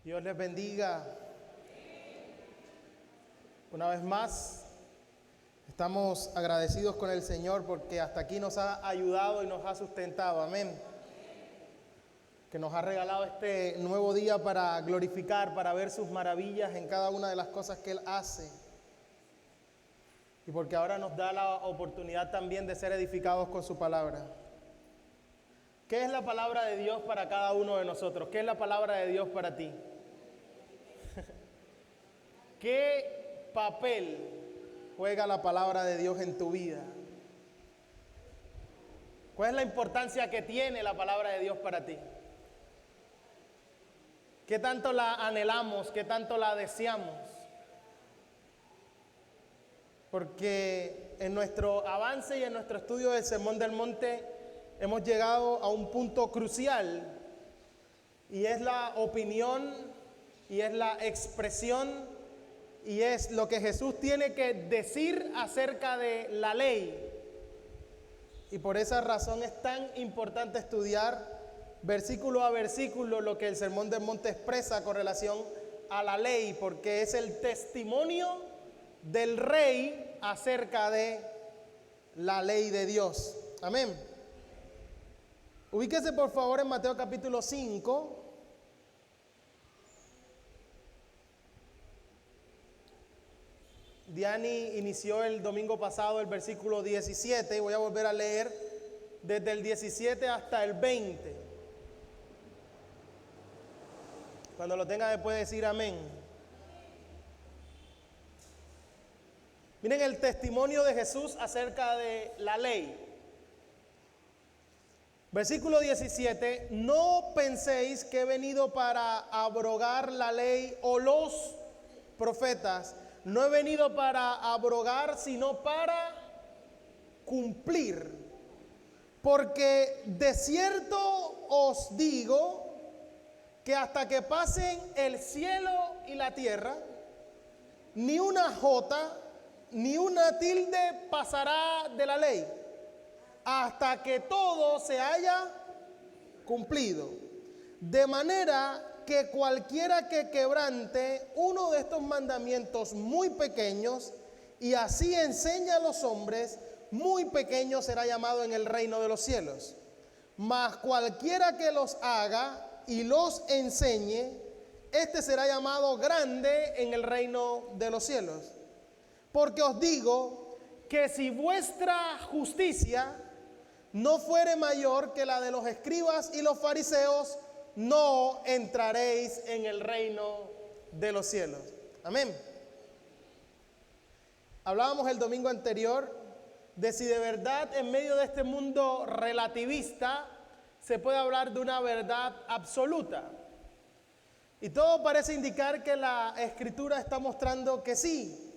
Dios les bendiga. Una vez más, estamos agradecidos con el Señor porque hasta aquí nos ha ayudado y nos ha sustentado. Amén. Que nos ha regalado este nuevo día para glorificar, para ver sus maravillas en cada una de las cosas que Él hace. Y porque ahora nos da la oportunidad también de ser edificados con su palabra. ¿Qué es la palabra de Dios para cada uno de nosotros? ¿Qué es la palabra de Dios para ti? ¿Qué papel juega la palabra de Dios en tu vida? ¿Cuál es la importancia que tiene la palabra de Dios para ti? ¿Qué tanto la anhelamos? ¿Qué tanto la deseamos? Porque en nuestro avance y en nuestro estudio del Sermón del Monte hemos llegado a un punto crucial y es la opinión y es la expresión y es lo que Jesús tiene que decir acerca de la ley. Y por esa razón es tan importante estudiar versículo a versículo lo que el Sermón del Monte expresa con relación a la ley, porque es el testimonio del Rey acerca de la ley de Dios. Amén. Ubíquese por favor en Mateo capítulo 5. Diani inició el domingo pasado el versículo 17. Voy a volver a leer desde el 17 hasta el 20. Cuando lo tenga me puede decir amén. Miren el testimonio de Jesús acerca de la ley. Versículo 17, no penséis que he venido para abrogar la ley o los profetas. No he venido para abrogar, sino para cumplir. Porque de cierto os digo que hasta que pasen el cielo y la tierra, ni una jota, ni una tilde pasará de la ley, hasta que todo se haya cumplido. De manera que cualquiera que quebrante uno de estos mandamientos muy pequeños y así enseña a los hombres, muy pequeño será llamado en el reino de los cielos. Mas cualquiera que los haga y los enseñe, este será llamado grande en el reino de los cielos. Porque os digo que si vuestra justicia no fuere mayor que la de los escribas y los fariseos, no entraréis en el reino de los cielos. Amén. Hablábamos el domingo anterior de si de verdad en medio de este mundo relativista se puede hablar de una verdad absoluta. Y todo parece indicar que la Escritura está mostrando que sí,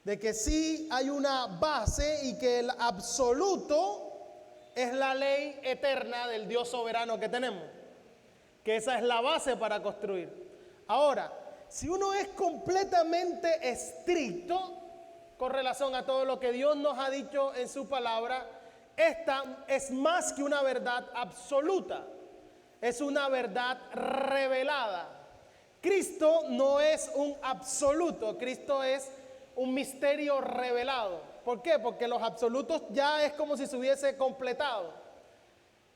de que sí hay una base y que el absoluto es la ley eterna del Dios soberano que tenemos, que esa es la base para construir. Ahora, si uno es completamente estricto con relación a todo lo que Dios nos ha dicho en su palabra, esta es más que una verdad absoluta, es una verdad revelada. Cristo no es un absoluto, Cristo es un misterio revelado. ¿Por qué? Porque los absolutos ya es como si se hubiese completado.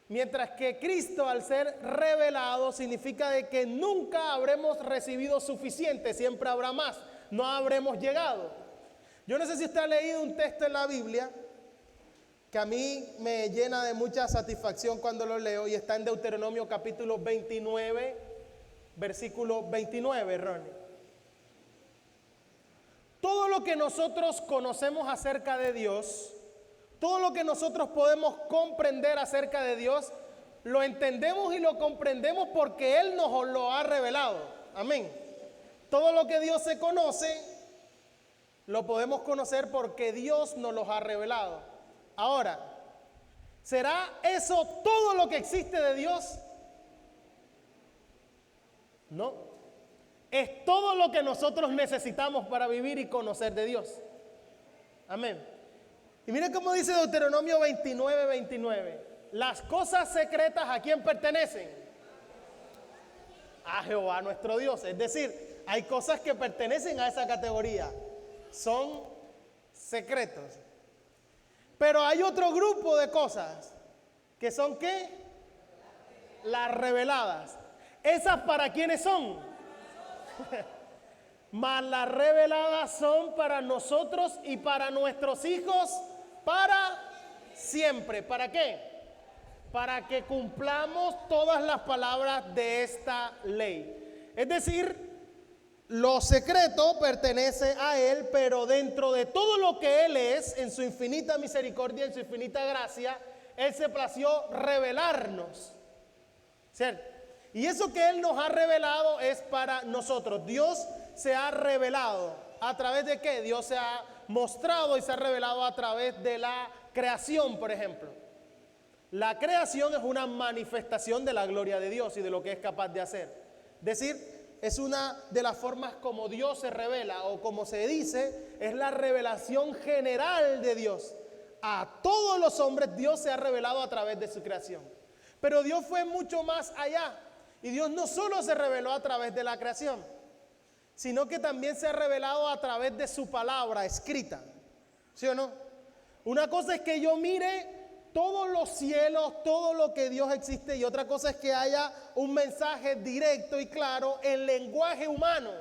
Mientras que Cristo, al ser revelado, significa de que nunca habremos recibido suficiente, siempre habrá más, no habremos llegado. Yo no sé si usted ha leído un texto en la Biblia que a mí me llena de mucha satisfacción cuando lo leo, y está en Deuteronomio capítulo 29, versículo 29, Ronnie. Todo lo que nosotros conocemos acerca de Dios, todo lo que nosotros podemos comprender acerca de Dios, lo entendemos y lo comprendemos porque Él nos lo ha revelado. Amén. Todo lo que Dios se conoce, lo podemos conocer porque Dios nos lo ha revelado. Ahora, ¿será eso todo lo que existe de Dios? No. Es todo lo que nosotros necesitamos para vivir y conocer de Dios. Amén. Y miren cómo dice Deuteronomio 29, 29. Las cosas secretas, ¿a quién pertenecen? a Jehová nuestro Dios. Es decir, hay cosas que pertenecen a esa categoría. Son secretos. Pero hay otro grupo de cosas que son ¿qué? Las reveladas. ¿Esas para quiénes son? Mas las reveladas son para nosotros y para nuestros hijos para siempre. ¿Para qué? Para que cumplamos todas las palabras de esta ley. Es decir, lo secreto pertenece a Él, pero dentro de todo lo que Él es, en su infinita misericordia, en su infinita gracia, Él se plació revelarnos. ¿Cierto? Y eso que Él nos ha revelado es para nosotros. Dios se ha revelado. ¿A través de qué? Dios se ha mostrado y se ha revelado a través de la creación, por ejemplo. La creación es una manifestación de la gloria de Dios y de lo que es capaz de hacer. Es decir, es una de las formas como Dios se revela, o como se dice, es la revelación general de Dios. A todos los hombres Dios se ha revelado a través de su creación. Pero Dios fue mucho más allá. Y Dios no solo se reveló a través de la creación, sino que también se ha revelado a través de su palabra escrita. ¿Sí o no? Una cosa es que yo mire todos los cielos, todo lo que Dios existe, y otra cosa es que haya un mensaje directo y claro en lenguaje humano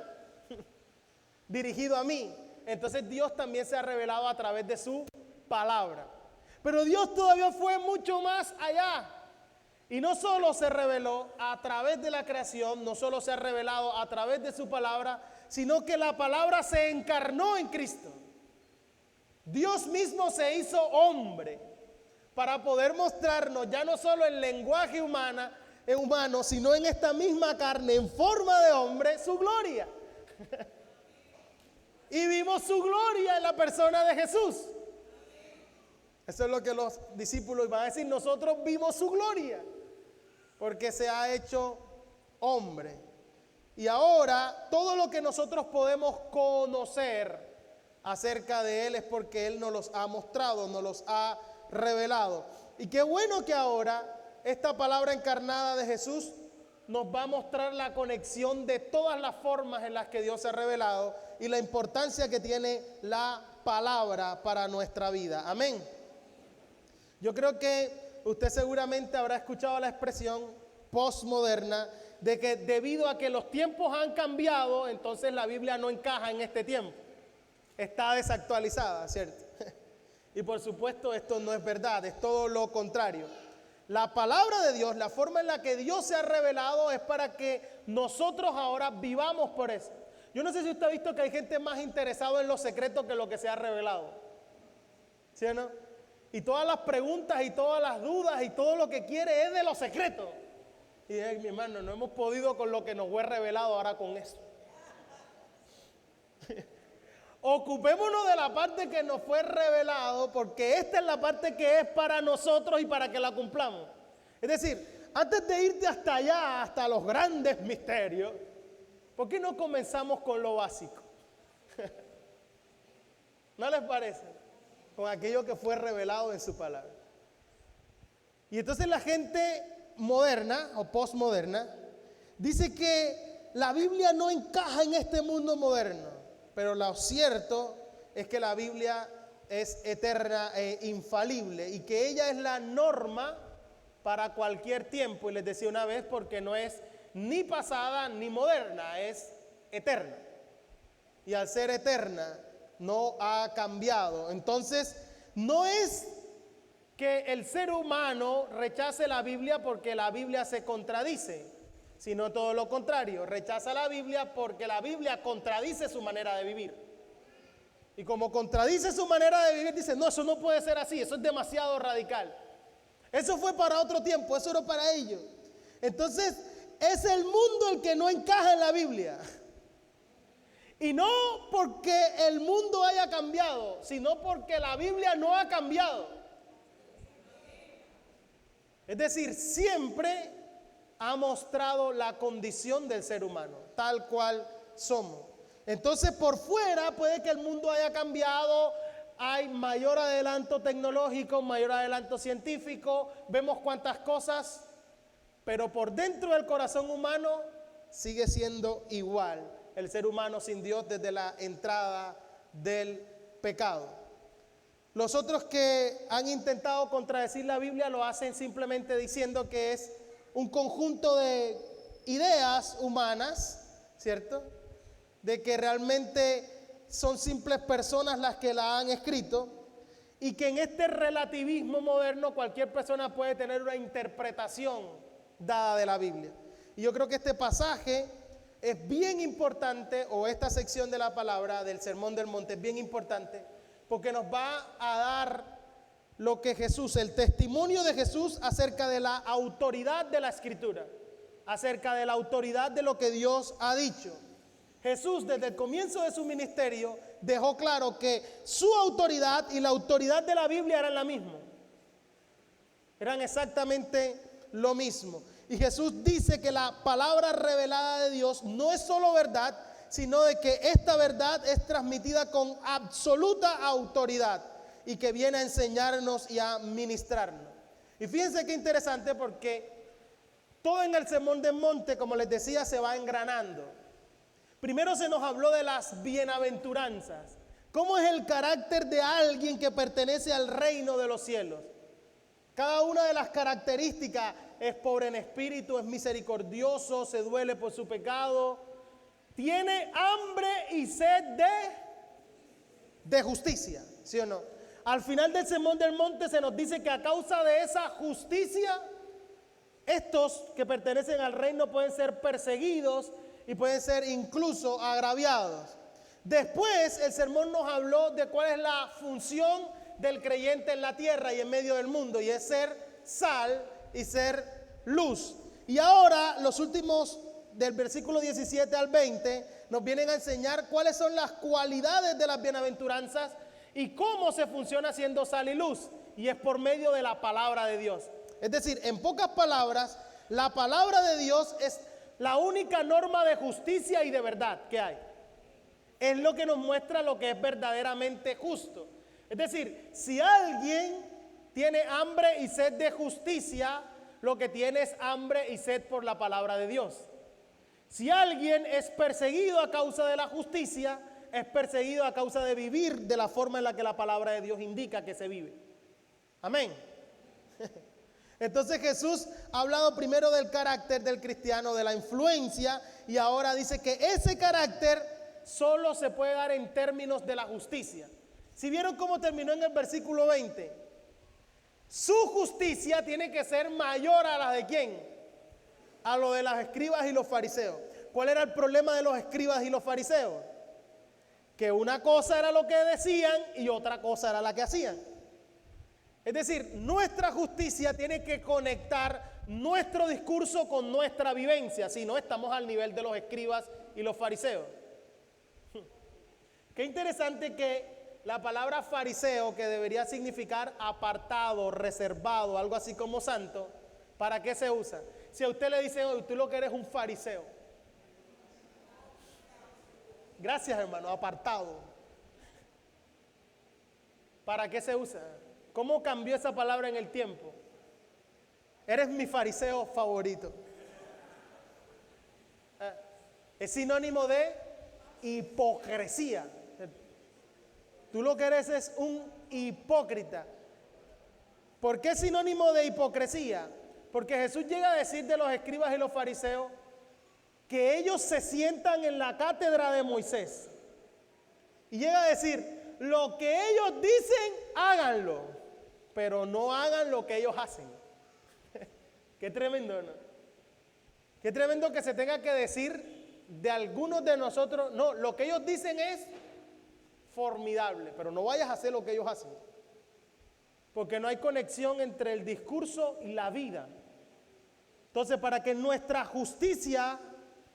dirigido a mí. Entonces Dios también se ha revelado a través de su palabra. Pero Dios todavía fue mucho más allá. Y no solo se reveló a través de la creación, no solo se ha revelado a través de su palabra, sino que la palabra se encarnó en Cristo. Dios mismo se hizo hombre para poder mostrarnos ya no solo en lenguaje humano, sino en esta misma carne, en forma de hombre, su gloria. Y vimos su gloria en la persona de Jesús. Eso es lo que los discípulos van a decir. Nosotros vimos su gloria porque se ha hecho hombre. Y ahora todo lo que nosotros podemos conocer acerca de Él es porque Él nos los ha mostrado, nos los ha revelado. Y qué bueno que ahora esta palabra encarnada de Jesús nos va a mostrar la conexión de todas las formas en las que Dios se ha revelado y la importancia que tiene la palabra para nuestra vida. Amén. Yo creo que usted seguramente habrá escuchado la expresión postmoderna de que debido a que los tiempos han cambiado, entonces la Biblia no encaja en este tiempo. Está desactualizada, ¿cierto? Y por supuesto esto no es verdad, es todo lo contrario. La palabra de Dios, la forma en la que Dios se ha revelado es para que nosotros ahora vivamos por eso. Yo no sé si usted ha visto que hay gente más interesada en los secretos que lo que se ha revelado. ¿Sí o no? Y todas las preguntas y todas las dudas y todo lo que quiere es de los secretos. Y mi hermano, no hemos podido con lo que nos fue revelado, ahora con eso. Ocupémonos de la parte que nos fue revelado, porque esta es la parte que es para nosotros y para que la cumplamos. Es decir, antes de irte hasta allá, hasta los grandes misterios, ¿por qué no comenzamos con lo básico? ¿No les parece? Con aquello que fue revelado en su palabra. Y entonces la gente moderna o postmoderna dice que la Biblia no encaja en este mundo moderno. Pero lo cierto es que la Biblia es eterna e infalible y que ella es la norma para cualquier tiempo. Y les decía una vez, porque no es ni pasada ni moderna, es eterna. Y al ser eterna no ha cambiado. Entonces, no es que el ser humano rechace la Biblia porque la Biblia se contradice, sino todo lo contrario, rechaza la Biblia porque la Biblia contradice su manera de vivir. Y como contradice su manera de vivir, dice, no, eso no puede ser así, eso es demasiado radical. Eso fue para otro tiempo, eso era para ellos. Entonces, es el mundo el que no encaja en la Biblia. Y no porque el mundo haya cambiado, sino porque la Biblia no ha cambiado. Es decir, siempre ha mostrado la condición del ser humano, tal cual somos. Entonces, por fuera puede que el mundo haya cambiado, hay mayor adelanto tecnológico, mayor adelanto científico, vemos cuántas cosas, pero por dentro del corazón humano sigue siendo igual el ser humano sin Dios desde la entrada del pecado. Los otros que han intentado contradecir la Biblia lo hacen simplemente diciendo que es un conjunto de ideas humanas, ¿cierto? De que realmente son simples personas las que la han escrito y que en este relativismo moderno cualquier persona puede tener una interpretación dada de la Biblia. Y yo creo que este pasaje es bien importante, o esta sección de la palabra del Sermón del Monte es bien importante, porque nos va a dar lo que Jesús, el testimonio de Jesús acerca de la autoridad de la Escritura, acerca de la autoridad de lo que Dios ha dicho. Jesús desde el comienzo de su ministerio dejó claro que su autoridad y la autoridad de la Biblia eran la misma. Eran exactamente lo mismo. Y Jesús dice que la palabra revelada de Dios no es solo verdad, sino de que esta verdad es transmitida con absoluta autoridad y que viene a enseñarnos y a ministrarnos. Y fíjense qué interesante, porque todo en el Sermón del Monte, como les decía, se va engranando. Primero se nos habló de las bienaventuranzas. ¿Cómo es el carácter de alguien que pertenece al reino de los cielos? Cada una de las características: es pobre en espíritu, es misericordioso, se duele por su pecado, tiene hambre y sed de justicia, ¿sí o no? Al final del Sermón del Monte se nos dice que a causa de esa justicia, estos que pertenecen al reino pueden ser perseguidos y pueden ser incluso agraviados. Después el sermón nos habló de cuál es la función del creyente en la tierra y en medio del mundo, y es ser sal y ser luz. Y ahora los últimos, del versículo 17 al 20, nos vienen a enseñar cuáles son las cualidades de las bienaventuranzas y cómo se funciona siendo sal y luz, y es por medio de la palabra de Dios. Es decir, en pocas palabras, la palabra de Dios es la única norma de justicia y de verdad que hay. Es lo que nos muestra lo que es verdaderamente justo. Es decir, si alguien tiene hambre y sed de justicia, lo que tiene es hambre y sed por la palabra de Dios. Si alguien es perseguido a causa de la justicia, es perseguido a causa de vivir de la forma en la que la palabra de Dios indica que se vive. Amén. Entonces Jesús ha hablado primero del carácter del cristiano, de la influencia, y ahora dice que ese carácter solo se puede dar en términos de la justicia. Si vieron cómo terminó en el versículo 20, su justicia tiene que ser mayor a la de ¿quién? A lo de los escribas y los fariseos. ¿Cuál era el problema de los escribas y los fariseos? Que una cosa era lo que decían y otra cosa era la que hacían. Es decir, nuestra justicia tiene que conectar nuestro discurso con nuestra vivencia, si no estamos al nivel de los escribas y los fariseos. Qué interesante que la palabra fariseo, que debería significar apartado, reservado, algo así como santo, ¿para qué se usa? Si a usted le dicen, oye, tú lo que eres un fariseo. Gracias, hermano, apartado. ¿Para qué se usa? ¿Cómo cambió esa palabra en el tiempo? Eres mi fariseo favorito. Es sinónimo de hipocresía. Tú lo que eres es un hipócrita. ¿Por qué es sinónimo de hipocresía? Porque Jesús llega a decir de los escribas y los fariseos que ellos se sientan en la cátedra de Moisés. Y llega a decir, lo que ellos dicen, háganlo, pero no hagan lo que ellos hacen. Qué tremendo, ¿no? Qué tremendo que se tenga que decir de algunos de nosotros, no, lo que ellos dicen es formidable, pero no vayas a hacer lo que ellos hacen. Porque no hay conexión entre el discurso y la vida. Entonces, para que nuestra justicia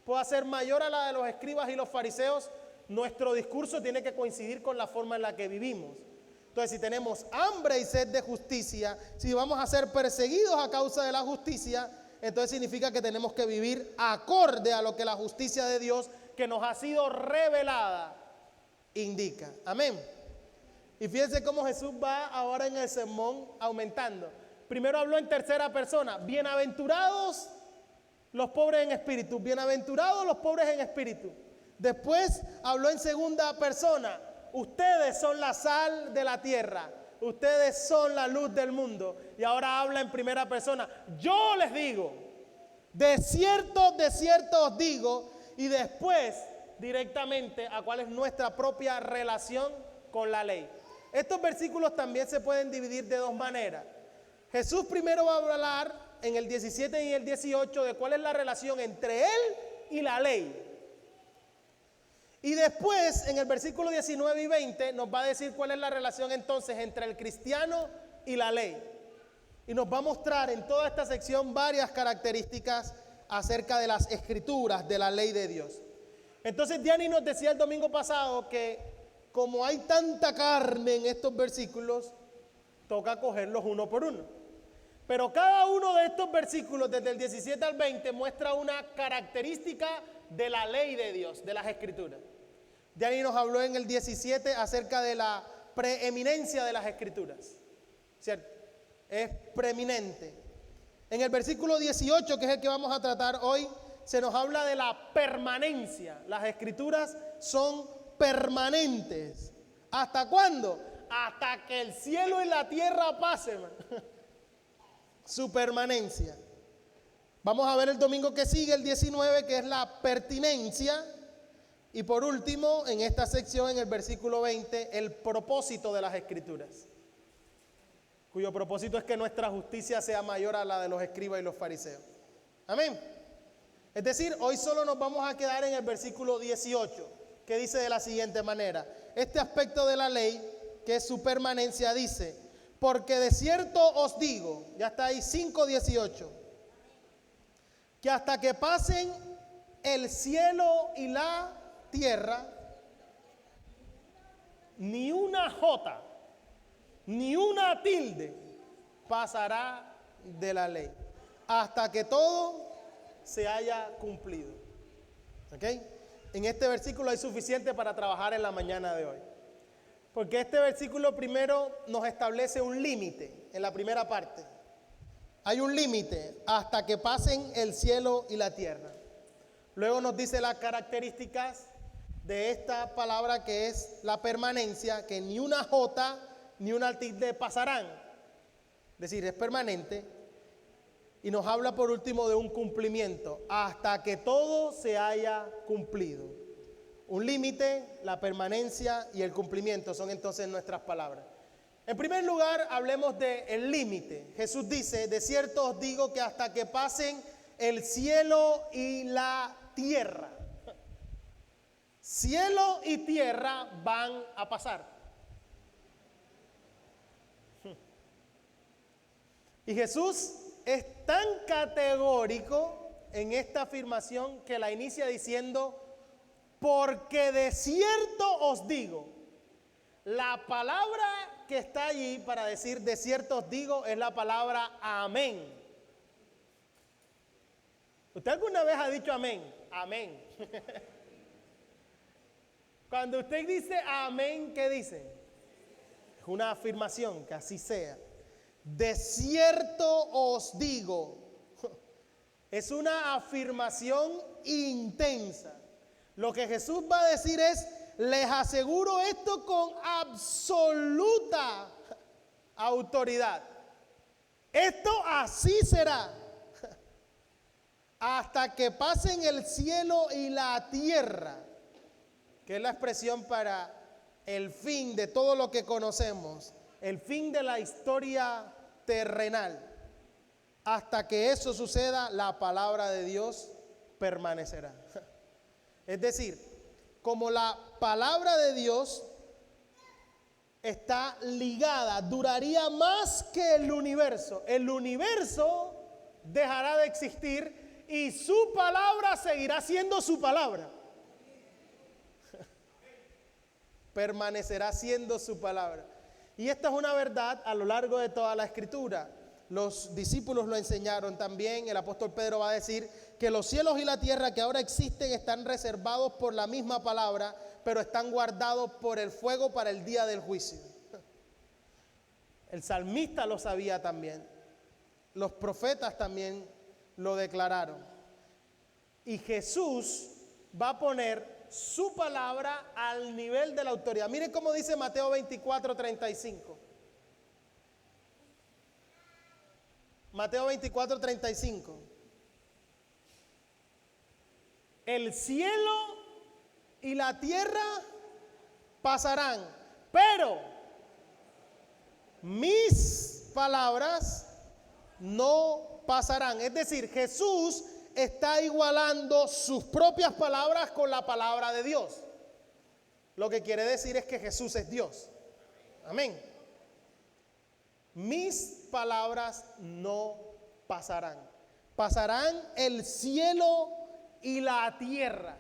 pueda ser mayor a la de los escribas y los fariseos, nuestro discurso tiene que coincidir con la forma en la que vivimos. Entonces, si tenemos hambre y sed de justicia, si vamos a ser perseguidos a causa de la justicia, entonces significa que tenemos que vivir acorde a lo que la justicia de Dios, que nos ha sido revelada, indica. Amén. Y fíjense cómo Jesús va ahora en el sermón aumentando. Primero habló en tercera persona. Bienaventurados los pobres en espíritu. Bienaventurados los pobres en espíritu. Después habló en segunda persona. Ustedes son la sal de la tierra. Ustedes son la luz del mundo. Y ahora habla en primera persona. Yo les digo, de cierto os digo. Y después directamente a cuál es nuestra propia relación con la ley. Estos versículos también se pueden dividir de dos maneras. Jesús primero va a hablar en el 17 y el 18 de cuál es la relación entre él y la ley. Y después, en el versículo 19 y 20, nos va a decir cuál es la relación entonces entre el cristiano y la ley. Y nos va a mostrar en toda esta sección varias características acerca de las escrituras, de la ley de Dios. Entonces, Diany nos decía el domingo pasado que como hay tanta carne en estos versículos, toca cogerlos uno por uno. Pero cada uno de estos versículos, desde el 17 al 20, muestra una característica de la ley de Dios, de las escrituras. Diany nos habló en el 17 acerca de la preeminencia de las escrituras, ¿cierto? Es preeminente. En el versículo 18, que es el que vamos a tratar hoy, se nos habla de la permanencia. Las escrituras son permanentes. ¿Hasta cuándo? Hasta que el cielo y la tierra pasen. Su permanencia. Vamos a ver el domingo que sigue, el 19, que es la pertinencia. Y por último, en esta sección, en el versículo 20, el propósito de las escrituras, cuyo propósito es que nuestra justicia sea mayor a la de los escribas y los fariseos. Amén. Es decir, hoy solo nos vamos a quedar en el versículo 18, que dice de la siguiente manera. Este aspecto de la ley, que es su permanencia, dice: porque de cierto os digo, ya está ahí 5:18, que hasta que pasen el cielo y la tierra, ni una jota, ni una tilde pasará de la ley, hasta que todo se haya cumplido. ¿Ok? En este versículo hay suficiente para trabajar en la mañana de hoy. Porque este versículo primero nos establece un límite en la primera parte. Hay un límite hasta que pasen el cielo y la tierra. Luego nos dice las características de esta palabra, que es la permanencia, que ni una jota ni una tilde pasarán. Es decir, es permanente. Y nos habla por último de un cumplimiento, hasta que todo se haya cumplido. Un límite, la permanencia y el cumplimiento son entonces nuestras palabras. En primer lugar, hablemos del límite. Jesús dice: de cierto os digo que hasta que pasen el cielo y la tierra. Cielo y tierra van a pasar. Y Jesús es tan categórico en esta afirmación que la inicia diciendo: porque de cierto os digo. La palabra que está allí para decir de cierto os digo es la palabra amén. ¿Usted alguna vez ha dicho amén? Amén. Cuando usted dice amén, ¿qué dice? Es una afirmación, que así sea. De cierto os digo. Es una afirmación intensa. Lo que Jesús va a decir es: les aseguro esto con absoluta autoridad. Esto así será. Hasta que pasen el cielo y la tierra, que es la expresión para el fin de todo lo que conocemos, el fin de la historia terrenal. Hasta que eso suceda, la palabra de Dios permanecerá. Es decir, como la palabra de Dios está ligada, duraría más que el universo dejará de existir y su palabra seguirá siendo su palabra. Permanecerá siendo su palabra. Y esta es una verdad a lo largo de toda la Escritura. Los discípulos lo enseñaron también. El apóstol Pedro va a decir que los cielos y la tierra que ahora existen están reservados por la misma palabra, pero están guardados por el fuego para el día del juicio. El salmista lo sabía también. Los profetas también lo declararon. Y Jesús va a poner su palabra al nivel de la autoridad. Miren cómo dice Mateo 24:35. Mateo 24:35. El cielo y la tierra pasarán, pero mis palabras no pasarán. Es decir, Jesús está igualando sus propias palabras con la palabra de Dios. Lo que quiere decir es que Jesús es Dios. Amén. Mis palabras no pasarán. Pasarán el cielo y la tierra,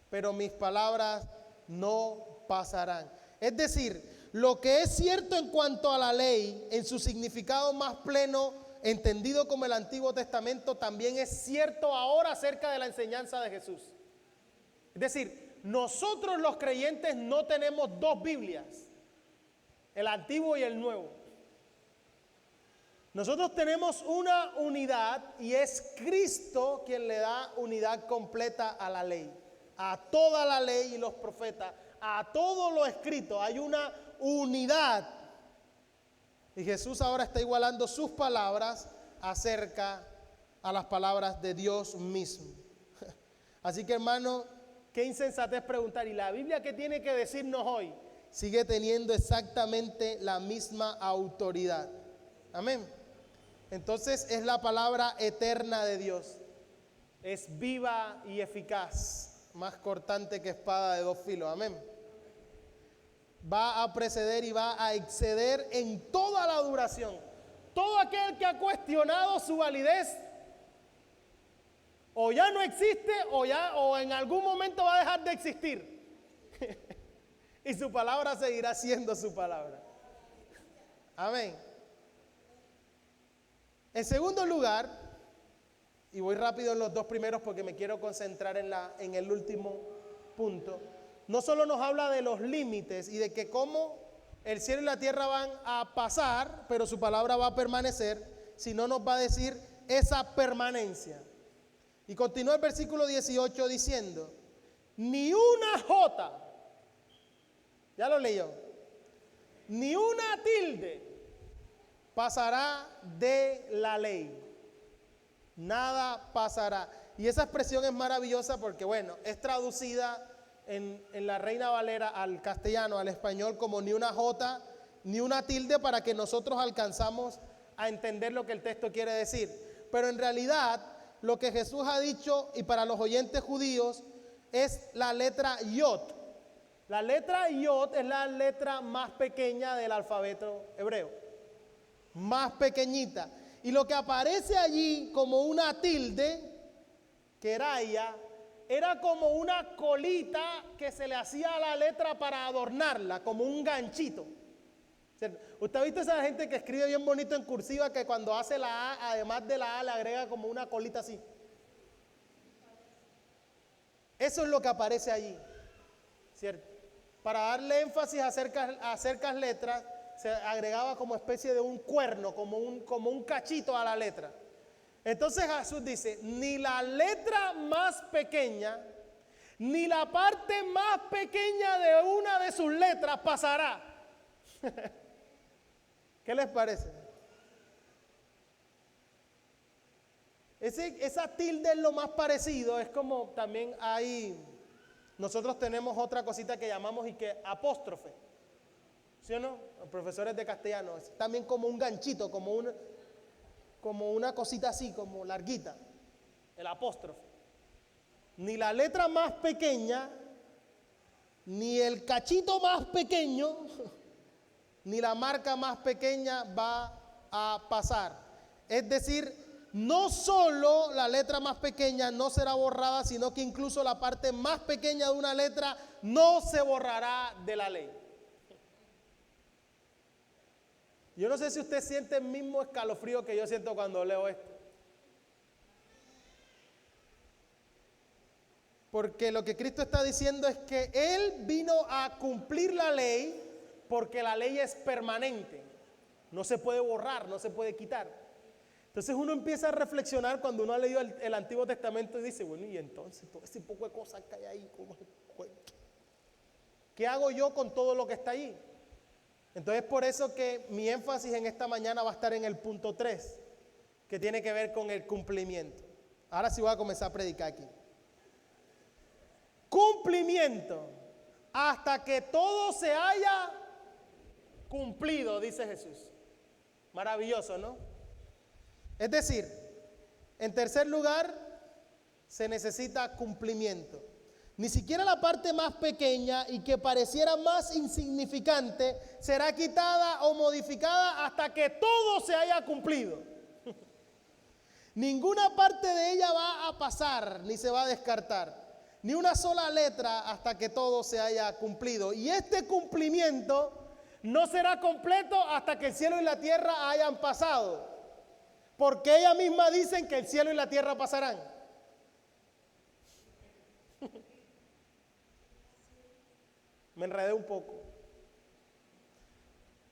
pero mis palabras no pasarán. Es decir, lo que es cierto en cuanto a la ley, en su significado más pleno, entendido como el Antiguo Testamento, también es cierto ahora acerca de la enseñanza de Jesús. Es decir, nosotros los creyentes no tenemos dos Biblias, el Antiguo y el Nuevo. Nosotros tenemos una unidad y es Cristo quien le da unidad completa a la ley, a toda la ley y los profetas, a todo lo escrito. Hay una unidad. Y Jesús ahora está igualando sus palabras acerca a las palabras de Dios mismo. Así que, hermano, qué insensatez preguntar. ¿Y la Biblia qué tiene que decirnos hoy? Sigue teniendo exactamente la misma autoridad. Amén. Entonces es la palabra eterna de Dios. Es viva y eficaz, más cortante que espada de dos filos. Amén. Va a preceder y va a exceder en toda la duración. Todo aquel que ha cuestionado su validez, o ya no existe, o en algún momento va a dejar de existir. Y su palabra seguirá siendo su palabra. Amén. En segundo lugar, y voy rápido en los dos primeros porque me quiero concentrar en el último punto. No solo nos habla de los límites y de que cómo el cielo y la tierra van a pasar, pero su palabra va a permanecer, sino nos va a decir esa permanencia. Y continúa el versículo 18 diciendo, ni una jota, ya lo leyó, ni una tilde pasará de la ley. Nada pasará. Y esa expresión es maravillosa porque, bueno, es traducida en la Reina Valera al castellano, al español, como ni una jota, ni una tilde, para que nosotros alcanzamos a entender lo que el texto quiere decir. Pero en realidad, lo que Jesús ha dicho, y para los oyentes judíos, es la letra Yod. La letra Yod es la letra más pequeña del alfabeto hebreo. Más pequeñita. Y lo que aparece allí como una tilde, que era ella, era como una colita que se le hacía a la letra para adornarla, como un ganchito. ¿Cierto? ¿Usted ha visto esa gente que escribe bien bonito en cursiva, que cuando hace la A, además de la A, le agrega como una colita así? Eso es lo que aparece allí, ¿cierto? Para darle énfasis a cercas letras, se agregaba como especie de un cuerno, como un cachito a la letra. Entonces Jesús dice, ni la letra más pequeña, ni la parte más pequeña de una de sus letras pasará. ¿Qué les parece? Esa tilde es lo más parecido, es como también nosotros tenemos otra cosita que llamamos y que apóstrofe. ¿Sí o no? Los profesores de castellano, es también como un ganchito, como una cosita así, como larguita, el apóstrofe. Ni la letra más pequeña, ni el cachito más pequeño, ni la marca más pequeña va a pasar. Es decir, no solo la letra más pequeña no será borrada, sino que incluso la parte más pequeña de una letra no se borrará de la ley. Yo no sé si usted siente el mismo escalofrío que yo siento cuando leo esto. Porque lo que Cristo está diciendo es que Él vino a cumplir la ley porque la ley es permanente. No se puede borrar, no se puede quitar. Entonces uno empieza a reflexionar cuando uno ha leído el Antiguo Testamento y dice, bueno, y entonces todo ese poco de cosas que hay ahí, ¿qué hago yo con todo lo que está ahí? Entonces por eso que mi énfasis en esta mañana va a estar en el punto 3, que tiene que ver con el cumplimiento. Ahora sí voy a comenzar a predicar aquí. Cumplimiento, hasta que todo se haya cumplido, dice Jesús. Maravilloso, ¿no? Es decir, en tercer lugar, se necesita cumplimiento. Ni siquiera la parte más pequeña y que pareciera más insignificante será quitada o modificada hasta que todo se haya cumplido. Ninguna parte de ella va a pasar ni se va a descartar. Ni una sola letra hasta que todo se haya cumplido. Y este cumplimiento no será completo hasta que el cielo y la tierra hayan pasado. Porque ella misma dicen que el cielo y la tierra pasarán. Me enredé un poco.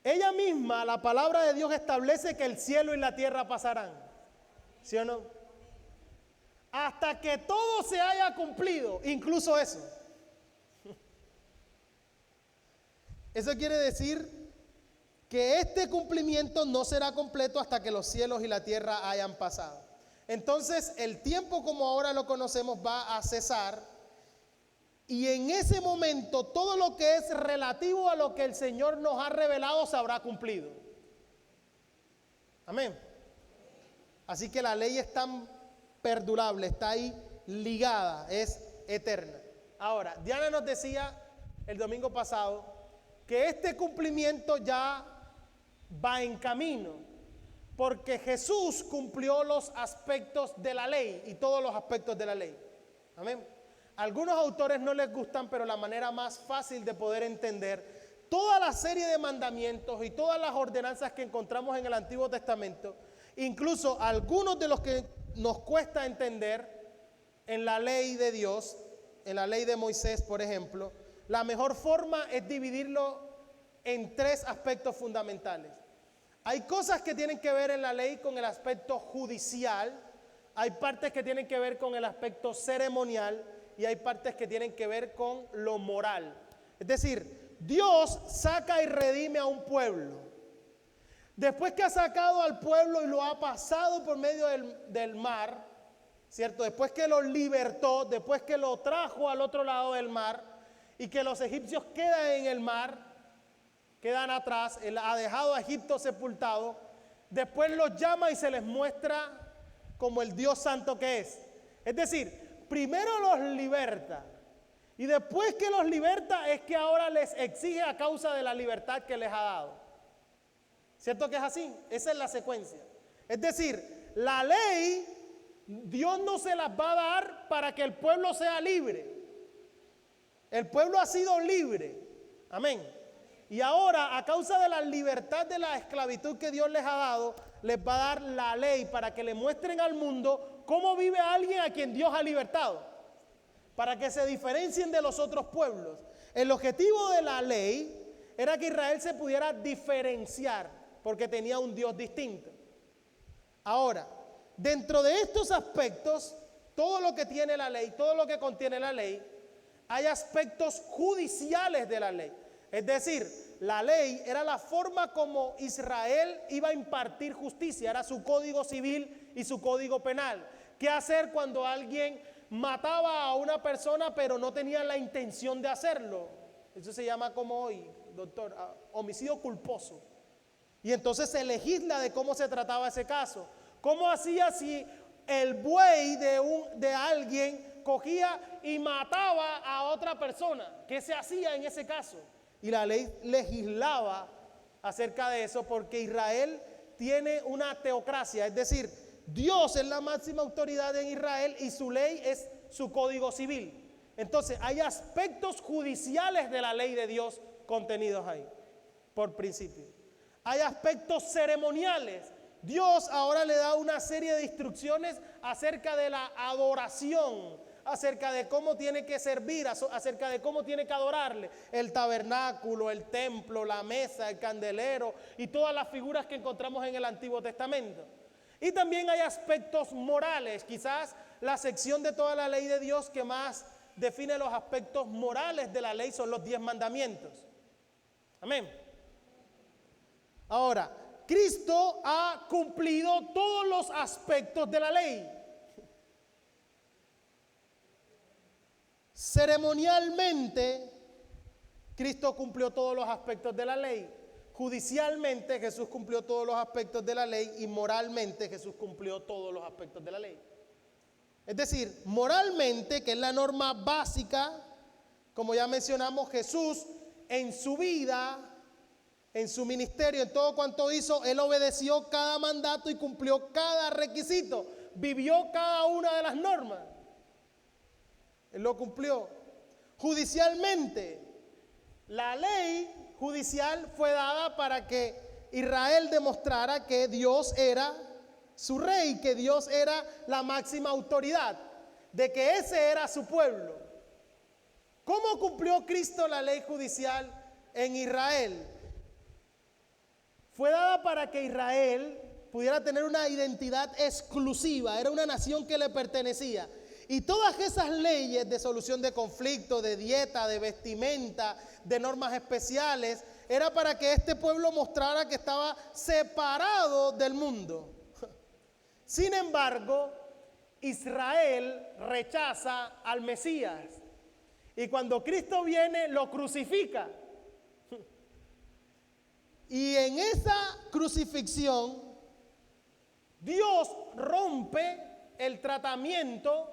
Ella misma, la palabra de Dios establece que el cielo y la tierra pasarán. ¿Sí o no? Hasta que todo se haya cumplido, incluso eso. Eso quiere decir que este cumplimiento no será completo hasta que los cielos y la tierra hayan pasado. Entonces, el tiempo como ahora lo conocemos va a cesar y en ese momento todo lo que es relativo a lo que el Señor nos ha revelado se habrá cumplido. Amén. Así que la ley es tan perdurable, está ahí ligada, es eterna. Ahora, Diana nos decía el domingo pasado que este cumplimiento ya va en camino, porque Jesús cumplió los aspectos de la ley y todos los aspectos de la ley. Amén. Algunos autores no les gustan, pero la manera más fácil de poder entender toda la serie de mandamientos y todas las ordenanzas que encontramos en el Antiguo Testamento, incluso algunos de los que nos cuesta entender en la ley de Dios, en la ley de Moisés, por ejemplo, la mejor forma es dividirlo en 3 aspectos fundamentales. Hay cosas que tienen que ver en la ley con el aspecto judicial, hay partes que tienen que ver con el aspecto ceremonial y hay partes que tienen que ver con lo moral. Es decir, Dios saca y redime a un pueblo. Después que ha sacado al pueblo y lo ha pasado por medio del mar, ¿cierto? Después que lo libertó, después que lo trajo al otro lado del mar y que los egipcios quedan en el mar, quedan atrás, él ha dejado a Egipto sepultado, después los llama y se les muestra como el Dios santo que es. Es decir, primero los liberta y después que los liberta es que ahora les exige a causa de la libertad que les ha dado. ¿Cierto que es así? Esa es la secuencia. Es decir, la ley, Dios no se las va a dar para que el pueblo sea libre. El pueblo ha sido libre. Amén. Y ahora, a causa de la libertad de la esclavitud que Dios les ha dado, les va a dar la ley para que le muestren al mundo cómo vive alguien a quien Dios ha libertado. Para que se diferencien de los otros pueblos. El objetivo de la ley era que Israel se pudiera diferenciar, porque tenía un Dios distinto. Ahora, dentro de estos aspectos, todo lo que tiene la ley, todo lo que contiene la ley, hay aspectos judiciales de la ley. Es decir, la ley era la forma como Israel iba a impartir justicia, era su código civil y su código penal. ¿Qué hacer cuando alguien mataba a una persona pero no tenía la intención de hacerlo? Eso se llama como hoy, doctor, homicidio culposo. Y entonces se legisla de cómo se trataba ese caso. ¿Cómo hacía si el buey de alguien cogía y mataba a otra persona? ¿Qué se hacía en ese caso? Y la ley legislaba acerca de eso porque Israel tiene una teocracia, es decir, Dios es la máxima autoridad en Israel y su ley es su código civil. Entonces hay aspectos judiciales de la ley de Dios contenidos ahí, por principio. Hay aspectos ceremoniales. Dios ahora le da una serie de instrucciones acerca de la adoración, acerca de cómo tiene que servir, acerca de cómo tiene que adorarle. El tabernáculo, el templo, la mesa, el candelero y todas las figuras que encontramos en el Antiguo Testamento. Y también hay aspectos morales, quizás la sección de toda la ley de Dios que más define los aspectos morales de la ley son los 10 mandamientos. Amén. Ahora, Cristo ha cumplido todos los aspectos de la ley. Ceremonialmente, Cristo cumplió todos los aspectos de la ley. Judicialmente, Jesús cumplió todos los aspectos de la ley. Y moralmente, Jesús cumplió todos los aspectos de la ley. Es decir, moralmente, que es la norma básica, como ya mencionamos, Jesús en su vida, en su ministerio, en todo cuanto hizo, Él obedeció cada mandato y cumplió cada requisito. Vivió cada una de las normas. Él lo cumplió. Judicialmente, la ley judicial fue dada para que Israel demostrara que Dios era su rey, que Dios era la máxima autoridad, de que ese era su pueblo. ¿Cómo cumplió Cristo la ley judicial en Israel? Fue dada para que Israel pudiera tener una identidad exclusiva, era una nación que le pertenecía. Y todas esas leyes de solución de conflictos, de dieta, de vestimenta, de normas especiales, era para que este pueblo mostrara que estaba separado del mundo. Sin embargo, Israel rechaza al Mesías. Y cuando Cristo viene, lo crucifica. Y en esa crucifixión, Dios rompe el tratamiento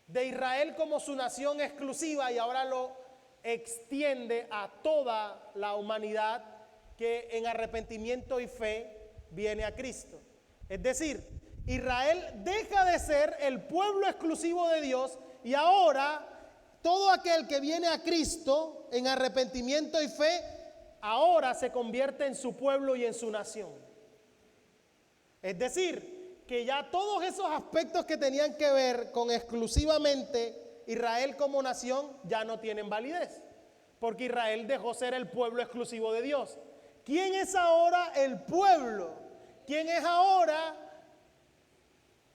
de Israel como su nación exclusiva y ahora lo extiende a toda la humanidad que en arrepentimiento y fe viene a Cristo. Es decir, Israel deja de ser el pueblo exclusivo de Dios y ahora todo aquel que viene a Cristo en arrepentimiento y fe, ahora se convierte en su pueblo y en su nación. Es decir, que ya todos esos aspectos que tenían que ver con exclusivamente Israel como nación ya no tienen validez, porque Israel dejó ser el pueblo exclusivo de Dios. ¿Quién es ahora el pueblo? ¿Quién es ahora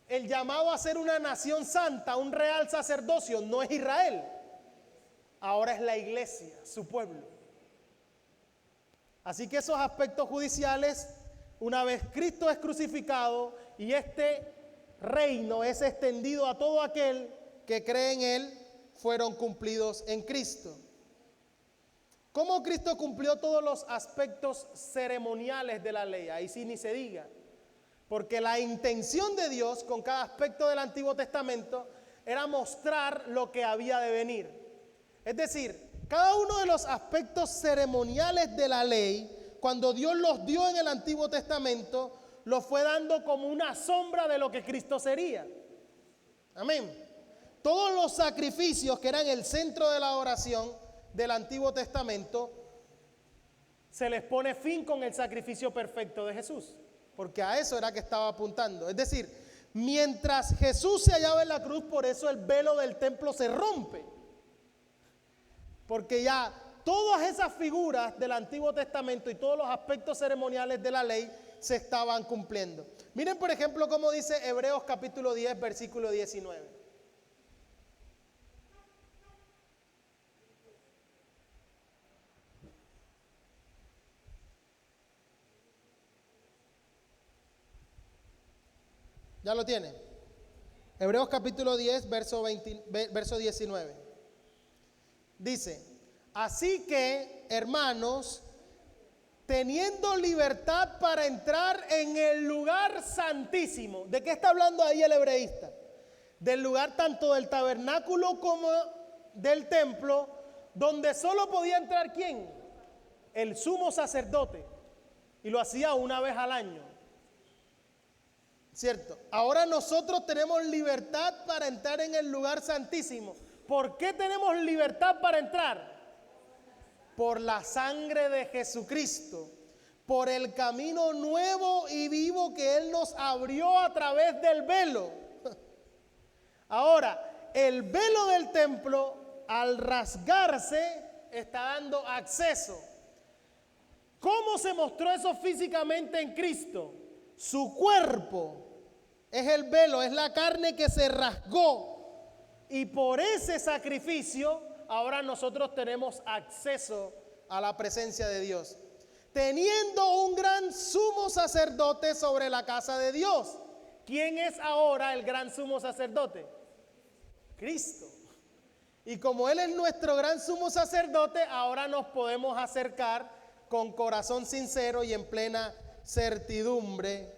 el llamado a ser una nación santa, un real sacerdocio? No es Israel, ahora es la iglesia, su pueblo. Así que esos aspectos judiciales, una vez Cristo es crucificado y este reino es extendido a todo aquel que cree en Él, fueron cumplidos en Cristo. ¿Cómo Cristo cumplió todos los aspectos ceremoniales de la ley? Ahí sí ni se diga. Porque la intención de Dios con cada aspecto del Antiguo Testamento era mostrar lo que había de venir. Es decir, cada uno de los aspectos ceremoniales de la ley, cuando Dios los dio en el Antiguo Testamento, los fue dando como una sombra de lo que Cristo sería. Amén. Todos los sacrificios que eran el centro de la oración del Antiguo Testamento, se les pone fin con el sacrificio perfecto de Jesús, porque a eso era que estaba apuntando. Es decir, mientras Jesús se hallaba en la cruz, por eso el velo del templo se rompe, porque ya todas esas figuras del Antiguo Testamento y todos los aspectos ceremoniales de la ley se estaban cumpliendo. Miren por ejemplo cómo dice Hebreos capítulo 10 versículo 19. ¿Ya lo tiene? Hebreos capítulo 10 verso 19. Dice: así que, hermanos, teniendo libertad para entrar en el lugar santísimo. ¿De qué está hablando ahí el hebreísta? Del lugar tanto del tabernáculo como del templo, donde solo podía entrar ¿quién? El sumo sacerdote. Y lo hacía una vez al año. ¿Cierto? Ahora nosotros tenemos libertad para entrar en el lugar santísimo. ¿Por qué tenemos libertad para entrar? Por la sangre de Jesucristo, por el camino nuevo y vivo que Él nos abrió a través del velo. Ahora, el velo del templo, al rasgarse, está dando acceso. ¿Cómo se mostró eso físicamente en Cristo? Su cuerpo es el velo, es la carne que se rasgó. Y por ese sacrificio, ahora nosotros tenemos acceso a la presencia de Dios. Teniendo un gran sumo sacerdote sobre la casa de Dios. ¿Quién es ahora el gran sumo sacerdote? Cristo. Y como Él es nuestro gran sumo sacerdote, ahora nos podemos acercar con corazón sincero y en plena certidumbre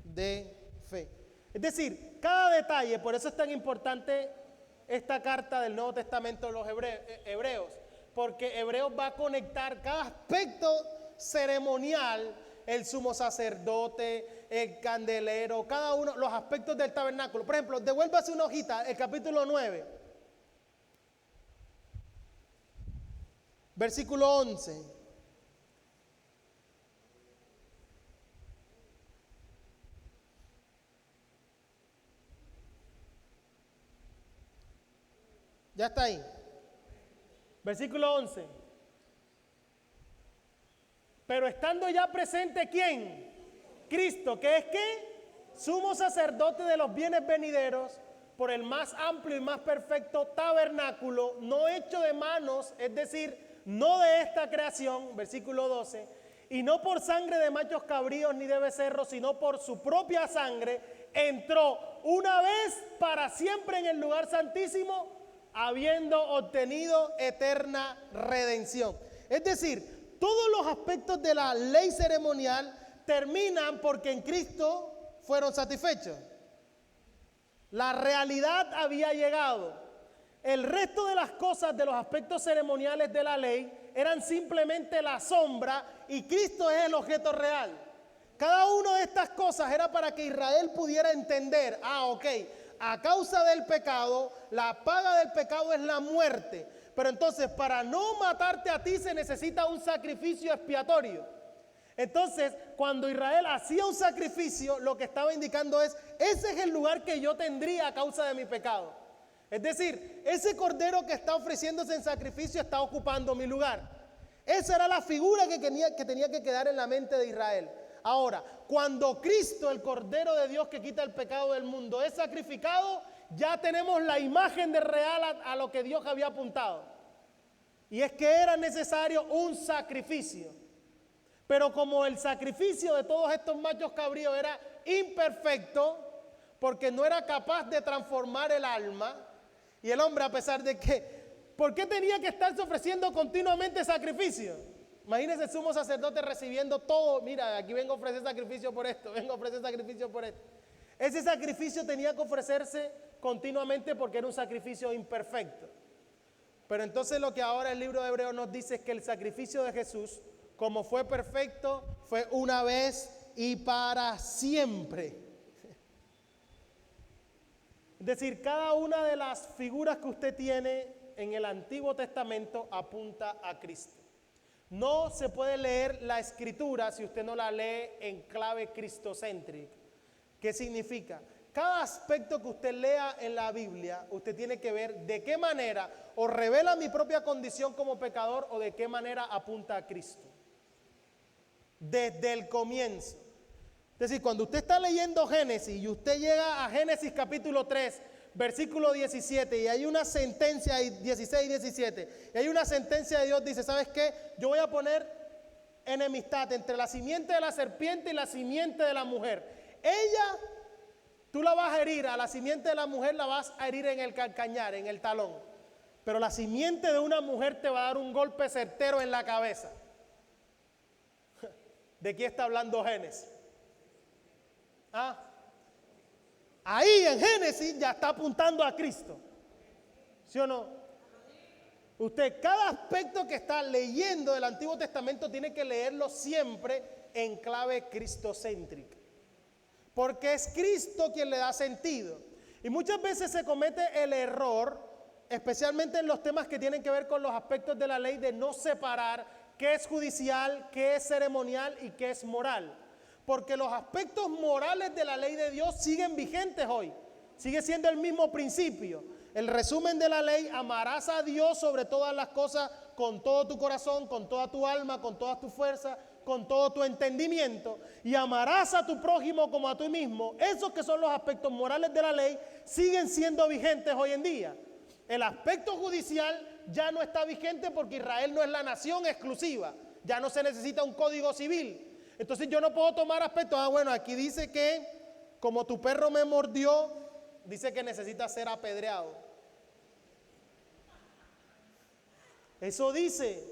de fe. Es decir, cada detalle, por eso es tan importante esta carta del Nuevo Testamento de los Hebreos, porque Hebreos va a conectar cada aspecto ceremonial, el sumo sacerdote, el candelero, cada uno, los aspectos del tabernáculo. Por ejemplo, devuélvase una hojita, el capítulo 9, versículo 11. Ya está ahí. Versículo 11. Pero estando ya presente, ¿quién? Cristo, que es ¿qué? Sumo sacerdote de los bienes venideros, por el más amplio y más perfecto tabernáculo, no hecho de manos, es decir, no de esta creación, versículo 12, y no por sangre de machos cabríos ni de becerros, sino por su propia sangre, entró una vez para siempre en el lugar santísimo, habiendo obtenido eterna redención. Es decir, todos los aspectos de la ley ceremonial terminan porque en Cristo fueron satisfechos. La realidad había llegado. El resto de las cosas de los aspectos ceremoniales de la ley eran simplemente la sombra y Cristo es el objeto real. Cada una de estas cosas era para que Israel pudiera entender, ok, a causa del pecado, la paga del pecado es la muerte. Pero entonces, para no matarte a ti se necesita un sacrificio expiatorio. Entonces, cuando Israel hacía un sacrificio, lo que estaba indicando es, ese es el lugar que yo tendría a causa de mi pecado. Es decir, ese cordero que está ofreciéndose en sacrificio está ocupando mi lugar. Esa era la figura que tenía que quedar en la mente de Israel. Ahora, cuando Cristo, el Cordero de Dios que quita el pecado del mundo, es sacrificado, ya tenemos la imagen de real a lo que Dios había apuntado. Y es que era necesario un sacrificio. Pero como el sacrificio de todos estos machos cabríos era imperfecto, porque no era capaz de transformar el alma, y el hombre, a pesar de que, ¿por qué tenía que estarse ofreciendo continuamente sacrificio? Imagínense el sumo sacerdote recibiendo todo. Mira, aquí vengo a ofrecer sacrificio por esto, vengo a ofrecer sacrificio por esto. Ese sacrificio tenía que ofrecerse continuamente porque era un sacrificio imperfecto. Pero entonces lo que ahora el libro de Hebreos nos dice es que el sacrificio de Jesús, como fue perfecto, fue una vez y para siempre. Es decir, cada una de las figuras que usted tiene en el Antiguo Testamento apunta a Cristo. No se puede leer la Escritura si usted no la lee en clave cristocéntrica. ¿Qué significa? Cada aspecto que usted lea en la Biblia, usted tiene que ver de qué manera o revela mi propia condición como pecador o de qué manera apunta a Cristo. Desde el comienzo. Es decir, cuando usted está leyendo Génesis y usted llega a Génesis capítulo 3, versículo 17, y hay una sentencia, 16 y 17, y hay una sentencia de Dios, dice, ¿sabes qué? Yo voy a poner enemistad entre la simiente de la serpiente y la simiente de la mujer. Ella, tú la vas a herir, a la simiente de la mujer la vas a herir en el calcañar, en el talón, pero la simiente de una mujer te va a dar un golpe certero en la cabeza. ¿De qué está hablando Génesis? Ahí en Génesis ya está apuntando a Cristo. ¿Sí o no? Usted, cada aspecto que está leyendo del Antiguo Testamento tiene que leerlo siempre en clave cristocéntrica. Porque es Cristo quien le da sentido. Y muchas veces se comete el error, especialmente en los temas que tienen que ver con los aspectos de la ley, de no separar qué es judicial, qué es ceremonial y qué es moral. Porque los aspectos morales de la ley de Dios siguen vigentes hoy. Sigue siendo el mismo principio. El resumen de la ley: amarás a Dios sobre todas las cosas con todo tu corazón, con toda tu alma, con todas tus fuerzas, con todo tu entendimiento y amarás a tu prójimo como a ti mismo. Esos que son los aspectos morales de la ley siguen siendo vigentes hoy en día. El aspecto judicial ya no está vigente porque Israel no es la nación exclusiva. Ya no se necesita un código civil. Entonces yo no puedo tomar aspectos. Bueno, aquí dice que como tu perro me mordió, dice que necesita ser apedreado. Eso dice.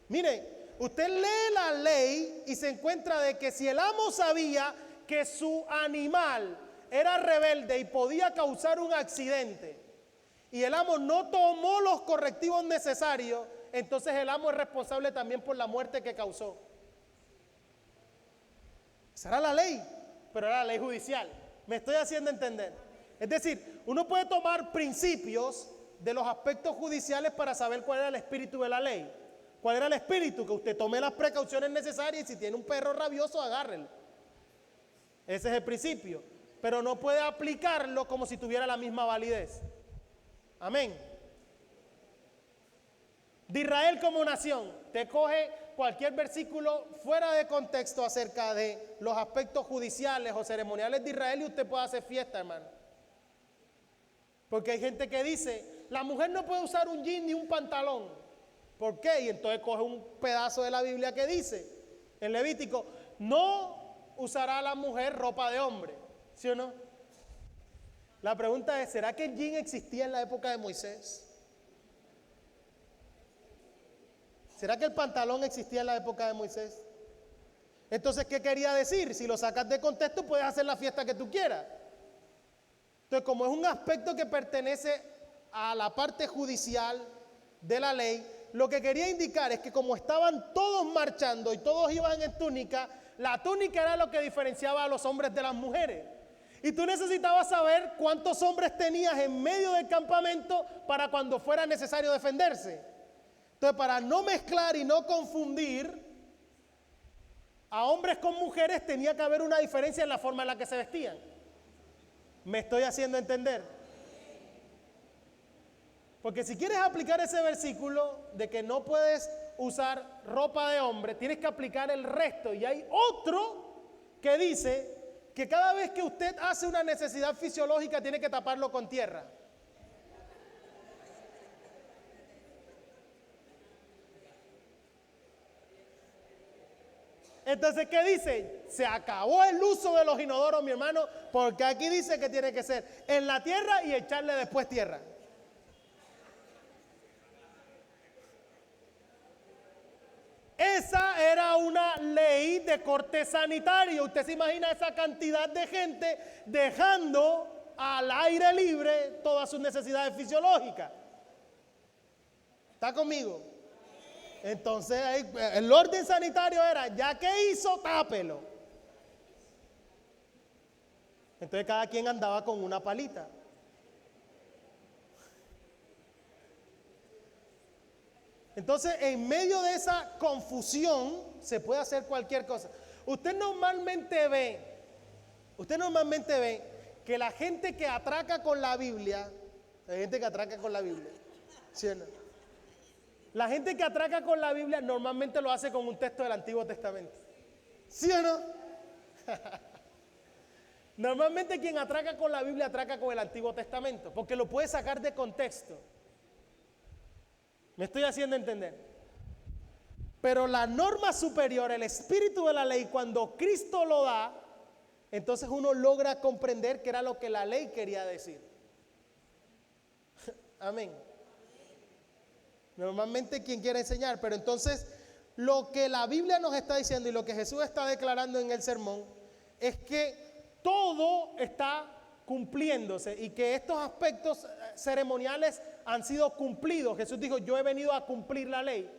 Mire, usted lee la ley y se encuentra de que si el amo sabía que su animal era rebelde y podía causar un accidente, y el amo no tomó los correctivos necesarios, entonces el amo es responsable también por la muerte que causó. Esa era la ley, pero era la ley judicial. ¿Me estoy haciendo entender? Es decir, uno puede tomar principios de los aspectos judiciales para saber cuál era el espíritu de la ley. ¿Cuál era el espíritu? Que usted tome las precauciones necesarias y si tiene un perro rabioso, agárrelo. Ese es el principio. Pero no puede aplicarlo como si tuviera la misma validez. Amén. De Israel como nación, te coge cualquier versículo fuera de contexto acerca de los aspectos judiciales o ceremoniales de Israel y usted puede hacer fiesta, hermano. Porque hay gente que dice, la mujer no puede usar un jean ni un pantalón. ¿Por qué? Y entonces coge un pedazo de la Biblia que dice, en Levítico, no usará la mujer ropa de hombre. ¿Sí o no? La pregunta es, ¿será que el jean existía en la época de Moisés? ¿Será que el pantalón existía en la época de Moisés? Entonces, ¿qué quería decir? Si lo sacas de contexto, puedes hacer la fiesta que tú quieras. Entonces, como es un aspecto que pertenece a la parte judicial de la ley, lo que quería indicar es que como estaban todos marchando y todos iban en túnica, la túnica era lo que diferenciaba a los hombres de las mujeres. Y tú necesitabas saber cuántos hombres tenías en medio del campamento para cuando fuera necesario defenderse. Entonces, para no mezclar y no confundir a hombres con mujeres, tenía que haber una diferencia en la forma en la que se vestían. ¿Me estoy haciendo entender? Porque si quieres aplicar ese versículo de que no puedes usar ropa de hombre, tienes que aplicar el resto. Y hay otro que dice que cada vez que usted hace una necesidad fisiológica tiene que taparlo con tierra. Entonces, ¿qué dice? Se acabó el uso de los inodoros, mi hermano, porque aquí dice que tiene que ser en la tierra y echarle después tierra. Esa era una ley de corte sanitario. Usted se imagina esa cantidad de gente dejando al aire libre todas sus necesidades fisiológicas. ¿Está conmigo? Entonces el orden sanitario era, ya que hizo, tápelo. Entonces cada quien andaba con una palita. Entonces, en medio de esa confusión, se puede hacer cualquier cosa. Usted normalmente ve que la gente que atraca con la Biblia, hay gente que atraca con la Biblia, ¿sí o no? La gente que atraca con la Biblia normalmente lo hace con un texto del Antiguo Testamento, ¿sí o no? Normalmente quien atraca con la Biblia atraca con el Antiguo Testamento, porque lo puede sacar de contexto. ¿Me estoy haciendo entender? Pero la norma superior, el espíritu de la ley, cuando Cristo lo da, entonces uno logra comprender qué era lo que la ley quería decir. Amén. Normalmente quien quiere enseñar, pero entonces lo que la Biblia nos está diciendo y lo que Jesús está declarando en el sermón es que todo está cumpliéndose y que estos aspectos ceremoniales han sido cumplidos. Jesús dijo, yo he venido a cumplir la ley.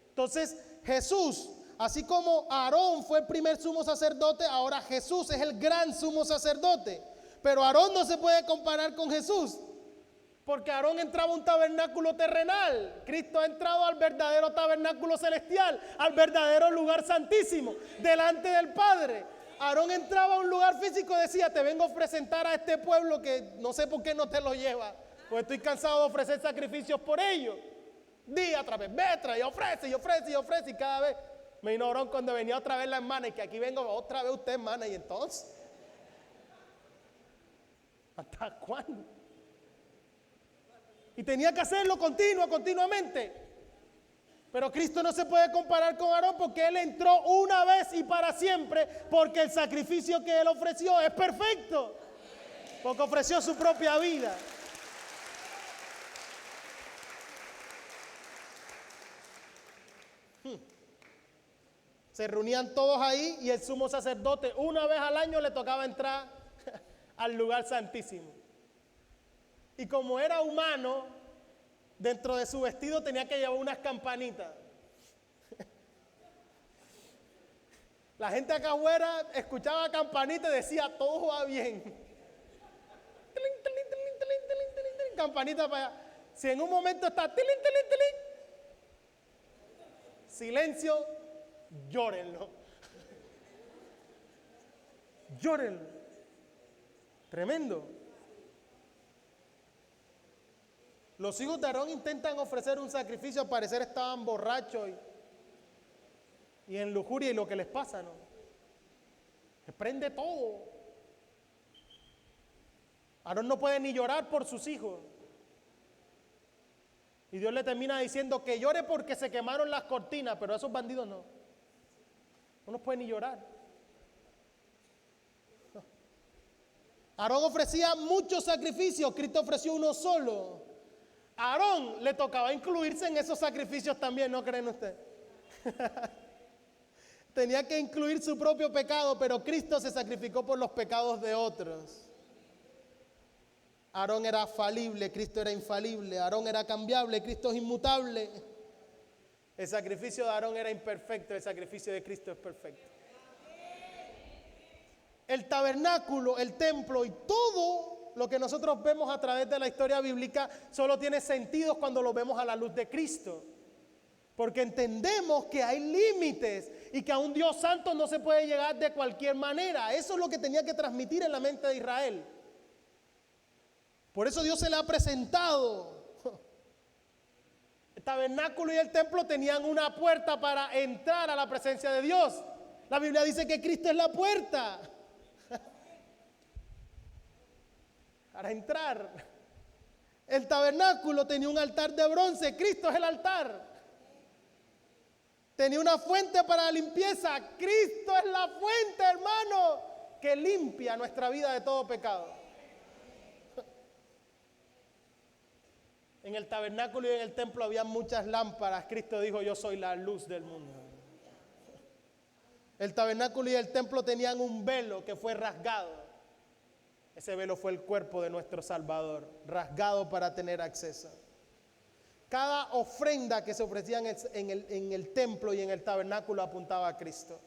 Entonces Jesús, así como Aarón fue el primer sumo sacerdote, ahora Jesús es el gran sumo sacerdote. Pero Aarón no se puede comparar con Jesús, porque Aarón entraba a un tabernáculo terrenal. Cristo ha entrado al verdadero tabernáculo celestial, al verdadero lugar santísimo, delante del Padre. Aarón entraba a un lugar físico y decía, te vengo a presentar a este pueblo que no sé por qué no te lo lleva, pues estoy cansado de ofrecer sacrificios por ellos. Día tras vez, vez tras, y ofrece, y ofrece, y ofrece, y cada vez. Me vino Aarón cuando venía otra vez la hermana y que aquí vengo otra vez usted, hermana, y entonces, ¿hasta cuándo? Y tenía que hacerlo continuamente. Pero Cristo no se puede comparar con Aarón porque Él entró una vez y para siempre, porque el sacrificio que Él ofreció es perfecto, porque ofreció su propia vida. Se reunían todos ahí y el sumo sacerdote una vez al año le tocaba entrar al lugar santísimo. Y como era humano, dentro de su vestido tenía que llevar unas campanitas. La gente acá afuera escuchaba campanitas y decía, todo va bien. Campanita para allá. Si en un momento está silencio, llórenlo. Llórenlo. Tremendo. Los hijos de Aarón intentan ofrecer un sacrificio, al parecer estaban borrachos y en lujuria, y lo que les pasa, ¿no? Se prende todo. Aarón no puede ni llorar por sus hijos. Y Dios le termina diciendo que llore porque se quemaron las cortinas, pero esos bandidos no. No nos pueden ni llorar. No. Aarón ofrecía muchos sacrificios, Cristo ofreció uno solo. A Aarón le tocaba incluirse en esos sacrificios también, ¿no creen ustedes? Tenía que incluir su propio pecado, pero Cristo se sacrificó por los pecados de otros. Aarón era falible, Cristo era infalible. Aarón era cambiable, Cristo es inmutable. El sacrificio de Aarón era imperfecto, el sacrificio de Cristo es perfecto. El tabernáculo, el templo y todo lo que nosotros vemos a través de la historia bíblica solo tiene sentido cuando lo vemos a la luz de Cristo. Porque entendemos que hay límites y que a un Dios santo no se puede llegar de cualquier manera. Eso es lo que tenía que transmitir en la mente de Israel. Por eso Dios se le ha presentado. El tabernáculo y el templo tenían una puerta para entrar a la presencia de Dios. La Biblia dice que Cristo es la puerta para entrar. El tabernáculo tenía un altar de bronce, Cristo es el altar. Tenía una fuente para la limpieza, Cristo es la fuente, hermano, que limpia nuestra vida de todo pecado. En el tabernáculo y en el templo había muchas lámparas. Cristo dijo, yo soy la luz del mundo. El tabernáculo y el templo tenían un velo que fue rasgado. Ese velo fue el cuerpo de nuestro Salvador, rasgado para tener acceso. Cada ofrenda que se ofrecía en el templo y en el tabernáculo apuntaba a Cristo.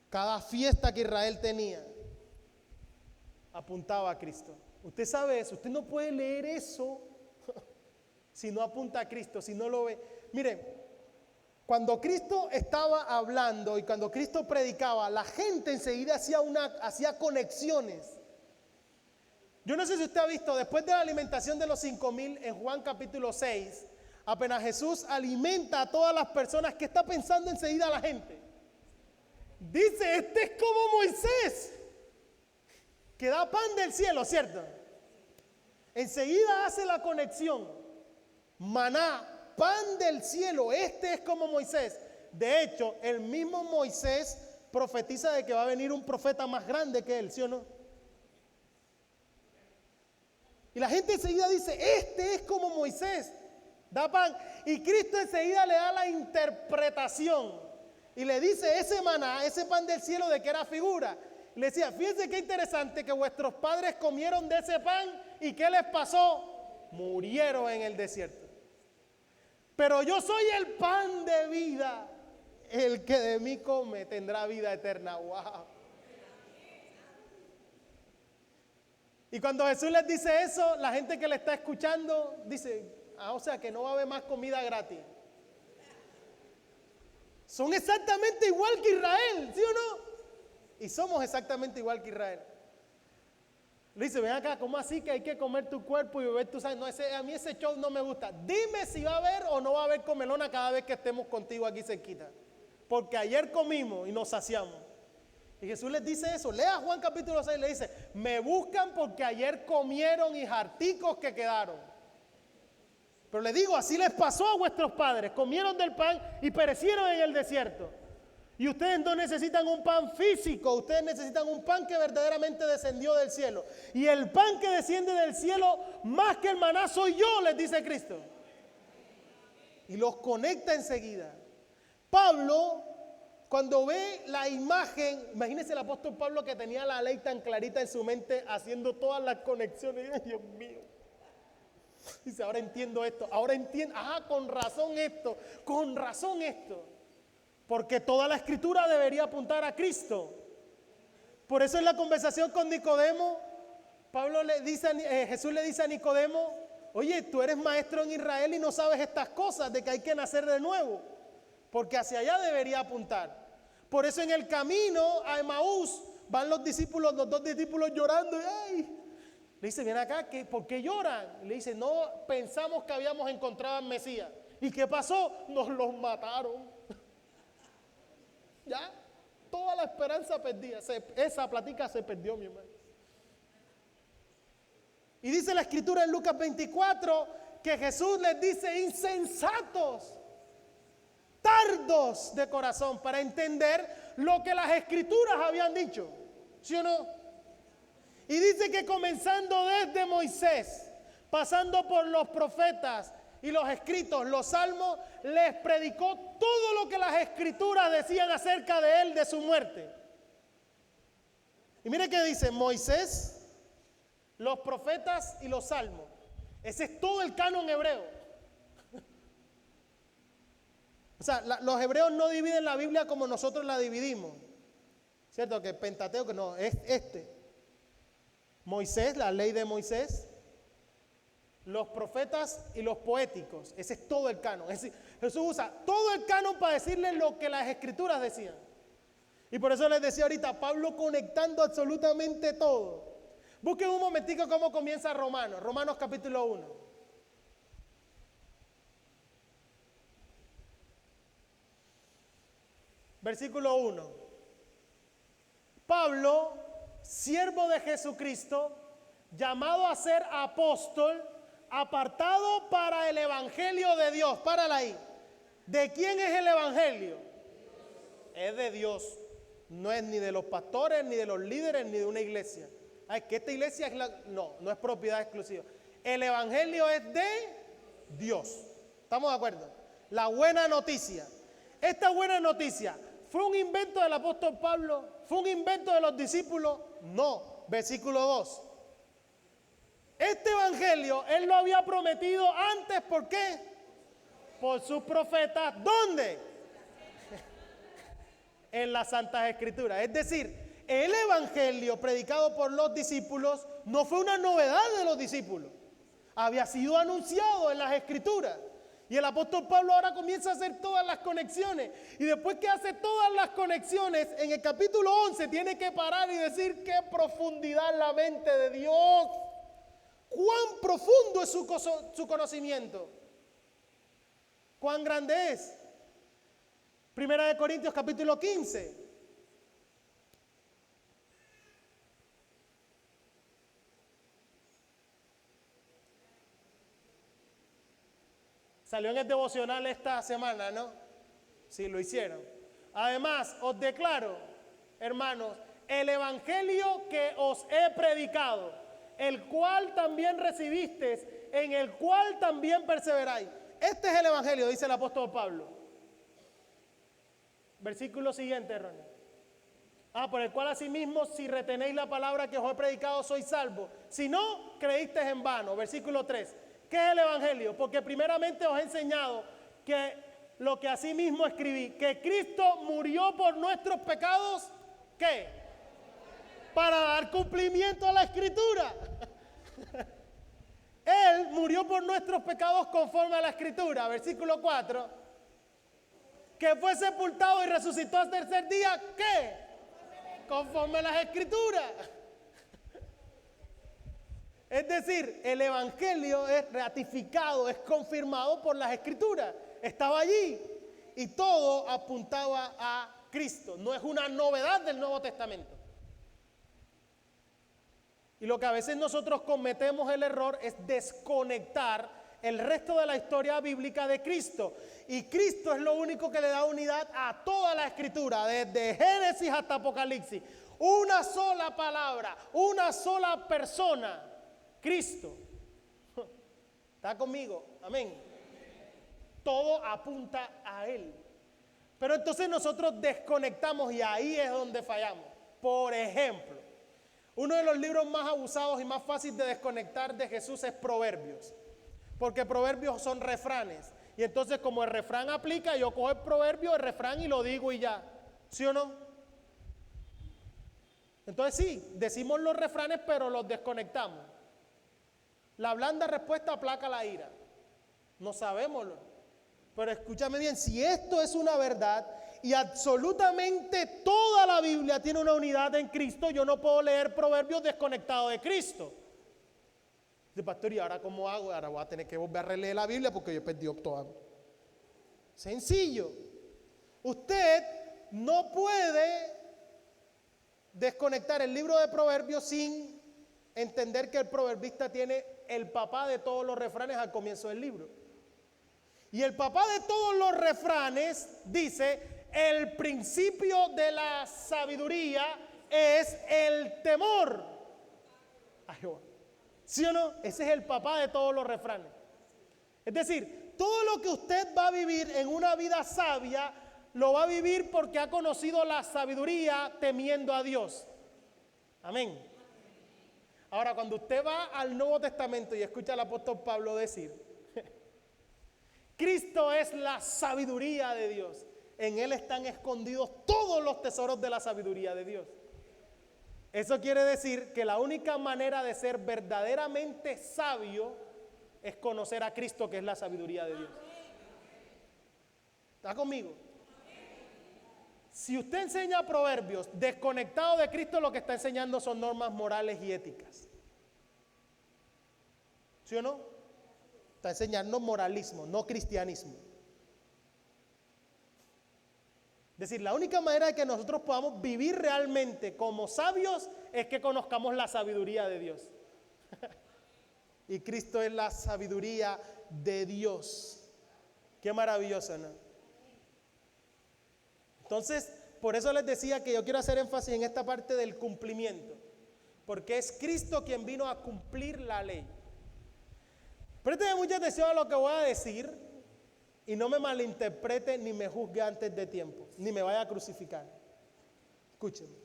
Cada fiesta que Israel tenía apuntaba a Cristo. Usted sabe eso, usted no puede leer eso si no apunta a Cristo, si no lo ve. Mire, cuando Cristo estaba hablando y cuando Cristo predicaba, la gente enseguida hacía conexiones. Yo no sé si usted ha visto, después de la alimentación de los 5,000 en Juan capítulo 6, apenas Jesús alimenta a todas las personas, ¿qué está pensando enseguida la gente? Dice, este es como Moisés, que da pan del cielo, ¿cierto? Enseguida hace la conexión. Maná, pan del cielo, este es como Moisés. De hecho, el mismo Moisés profetiza de que va a venir un profeta más grande que él, ¿sí o no? Y la gente enseguida dice, este es como Moisés, da pan. Y Cristo enseguida le da la interpretación. Y le dice, ese maná, ese pan del cielo, ¿de qué era figura? Le decía, fíjense qué interesante que vuestros padres comieron de ese pan y ¿qué les pasó? Murieron en el desierto. Pero yo soy el pan de vida, el que de mí come tendrá vida eterna. Wow. Y cuando Jesús les dice eso, la gente que le está escuchando dice, o sea que no va a haber más comida gratis. Son exactamente igual que Israel, ¿sí o no? Y somos exactamente igual que Israel. Le dice, ven acá, ¿cómo así que hay que comer tu cuerpo y beber tu sangre? No, a mí ese show no me gusta. Dime si va a haber o no va a haber comelona cada vez que estemos contigo aquí cerquita. Porque ayer comimos y nos saciamos. Y Jesús les dice eso. Lea Juan capítulo 6, le dice, me buscan porque ayer comieron y jarticos que quedaron. Pero le digo, así les pasó a vuestros padres. Comieron del pan y perecieron en el desierto. Y ustedes no necesitan un pan físico, ustedes necesitan un pan que verdaderamente descendió del cielo. Y el pan que desciende del cielo, más que el maná, soy yo, les dice Cristo. Y los conecta enseguida. Pablo, cuando ve la imagen, imagínense el apóstol Pablo que tenía la ley tan clarita en su mente, haciendo todas las conexiones. ¡Ay, Dios mío! Dice, ahora entiendo esto, ahora entiendo, con razón esto, con razón esto. Porque toda la escritura debería apuntar a Cristo. Por eso en la conversación con Nicodemo, Jesús le dice a Nicodemo, oye, tú eres maestro en Israel y no sabes estas cosas de que hay que nacer de nuevo. Porque hacia allá debería apuntar. Por eso en el camino a Emaús van los dos discípulos llorando. ¡Ay! Le dice, ven acá, ¿por qué lloran? Le dice, no, pensamos que habíamos encontrado al Mesías. ¿Y qué pasó? Nos los mataron. Ya, toda la esperanza perdida. Esa plática se perdió, mi hermano. Y dice la escritura en Lucas 24 que Jesús les dice, insensatos, tardos de corazón para entender lo que las escrituras habían dicho. ¿Sí o no? Y dice que comenzando desde Moisés, pasando por los profetas y los escritos, los salmos, les predicó todo lo que las escrituras decían acerca de él, de su muerte. Y mire que dice Moisés, los profetas y los salmos. Ese es todo el canon hebreo. O sea, los hebreos no dividen la Biblia como nosotros la dividimos. ¿Cierto? Que Pentateuco no, es Moisés, la ley de Moisés, los profetas y los poéticos. Ese es todo el canon. Es decir, Jesús usa todo el canon para decirles lo que las escrituras decían. Y por eso les decía ahorita, Pablo conectando absolutamente todo. Busquen un momentico cómo comienza Romanos capítulo 1. Versículo 1. Pablo, siervo de Jesucristo, llamado a ser apóstol, apartado para el evangelio de Dios. Párala ahí. ¿De quién es el evangelio? Es de Dios. No es ni de los pastores, ni de los líderes, ni de una iglesia. Es que esta iglesia es no es propiedad exclusiva. El evangelio es de Dios. ¿Estamos de acuerdo? La buena noticia. Esta buena noticia, ¿fue un invento del apóstol Pablo? ¿Fue un invento de los discípulos? No. Versículo 2. Este evangelio él lo había prometido antes, ¿por qué? Por sus profetas. ¿Dónde? En las Santas Escrituras. Es decir, el evangelio predicado por los discípulos no fue una novedad de los discípulos. Había sido anunciado en las Escrituras. Y el apóstol Pablo ahora comienza a hacer todas las conexiones. Y después que hace todas las conexiones, en el capítulo 11 tiene que parar y decir qué profundidad la mente de Dios. Cuán profundo es su conocimiento. Cuán grande es. Primera de Corintios capítulo 15. Salió en el devocional esta semana, ¿no? Sí, lo hicieron. Además, os declaro, hermanos, el evangelio que os he predicado, el cual también recibisteis, en el cual también perseveráis. Este es el evangelio, dice el apóstol Pablo. Versículo siguiente, Ronnie. Por el cual asimismo, si retenéis la palabra que os he predicado, sois salvos. Si no, creísteis en vano. Versículo 3. ¿Qué es el evangelio? Porque primeramente os he enseñado que lo que asimismo escribí, que Cristo murió por nuestros pecados, ¿qué? Para dar cumplimiento a la escritura. Él murió por nuestros pecados conforme a la escritura. Versículo 4. Que fue sepultado y resucitó al tercer día, ¿qué? Conforme a las escrituras. Es decir, el Evangelio es ratificado, es confirmado por las Escrituras. Estaba allí y todo apuntaba a Cristo. No es una novedad del Nuevo Testamento. Y lo que a veces nosotros cometemos el error es desconectar el resto de la historia bíblica de Cristo. Y Cristo es lo único que le da unidad a toda la Escritura, desde Génesis hasta Apocalipsis. Una sola palabra, una sola persona, Cristo. ¿Está conmigo? Amén. Todo apunta a Él. Pero entonces nosotros desconectamos y ahí es donde fallamos. Por ejemplo, uno de los libros más abusados y más fáciles de desconectar de Jesús es Proverbios. Porque Proverbios son refranes. Y entonces como el refrán aplica, yo cojo el proverbio, el refrán y lo digo y ya. ¿Sí o no? Entonces sí, decimos los refranes pero los desconectamos. La blanda respuesta aplaca la ira. No sabémoslo. Pero escúchame bien, si esto es una verdad y absolutamente toda la Biblia tiene una unidad en Cristo, yo no puedo leer Proverbios desconectado de Cristo. Dice, pastor, ¿y ahora cómo hago? Ahora voy a tener que volver a releer la Biblia porque yo he perdido toda. Sencillo. Usted no puede desconectar el libro de Proverbios sin entender que el proverbista tiene el papá de todos los refranes al comienzo del libro. Y el papá de todos los refranes dice, el principio de la sabiduría es el temor a Jehová. ¿Sí o no? Ese es el papá de todos los refranes. Es decir, todo lo que usted va a vivir en una vida sabia, lo va a vivir porque ha conocido la sabiduría temiendo a Dios. Amén. Ahora, cuando usted va al Nuevo Testamento y escucha al apóstol Pablo decir, Cristo es la sabiduría de Dios. En Él están escondidos todos los tesoros de la sabiduría de Dios. Eso quiere decir que la única manera de ser verdaderamente sabio es conocer a Cristo, que es la sabiduría de Dios. ¿Está conmigo? Si usted enseña proverbios desconectado de Cristo, lo que está enseñando son normas morales y éticas. ¿Sí o no? Está enseñando moralismo, no cristianismo. Es decir, la única manera de que nosotros podamos vivir realmente como sabios es que conozcamos la sabiduría de Dios. Y Cristo es la sabiduría de Dios. Qué maravilloso, ¿no? Entonces, por eso les decía que yo quiero hacer énfasis en esta parte del cumplimiento. Porque es Cristo quien vino a cumplir la ley. Présteme mucha atención a lo que voy a decir y no me malinterprete ni me juzgue antes de tiempo, ni me vaya a crucificar. Escúchenme.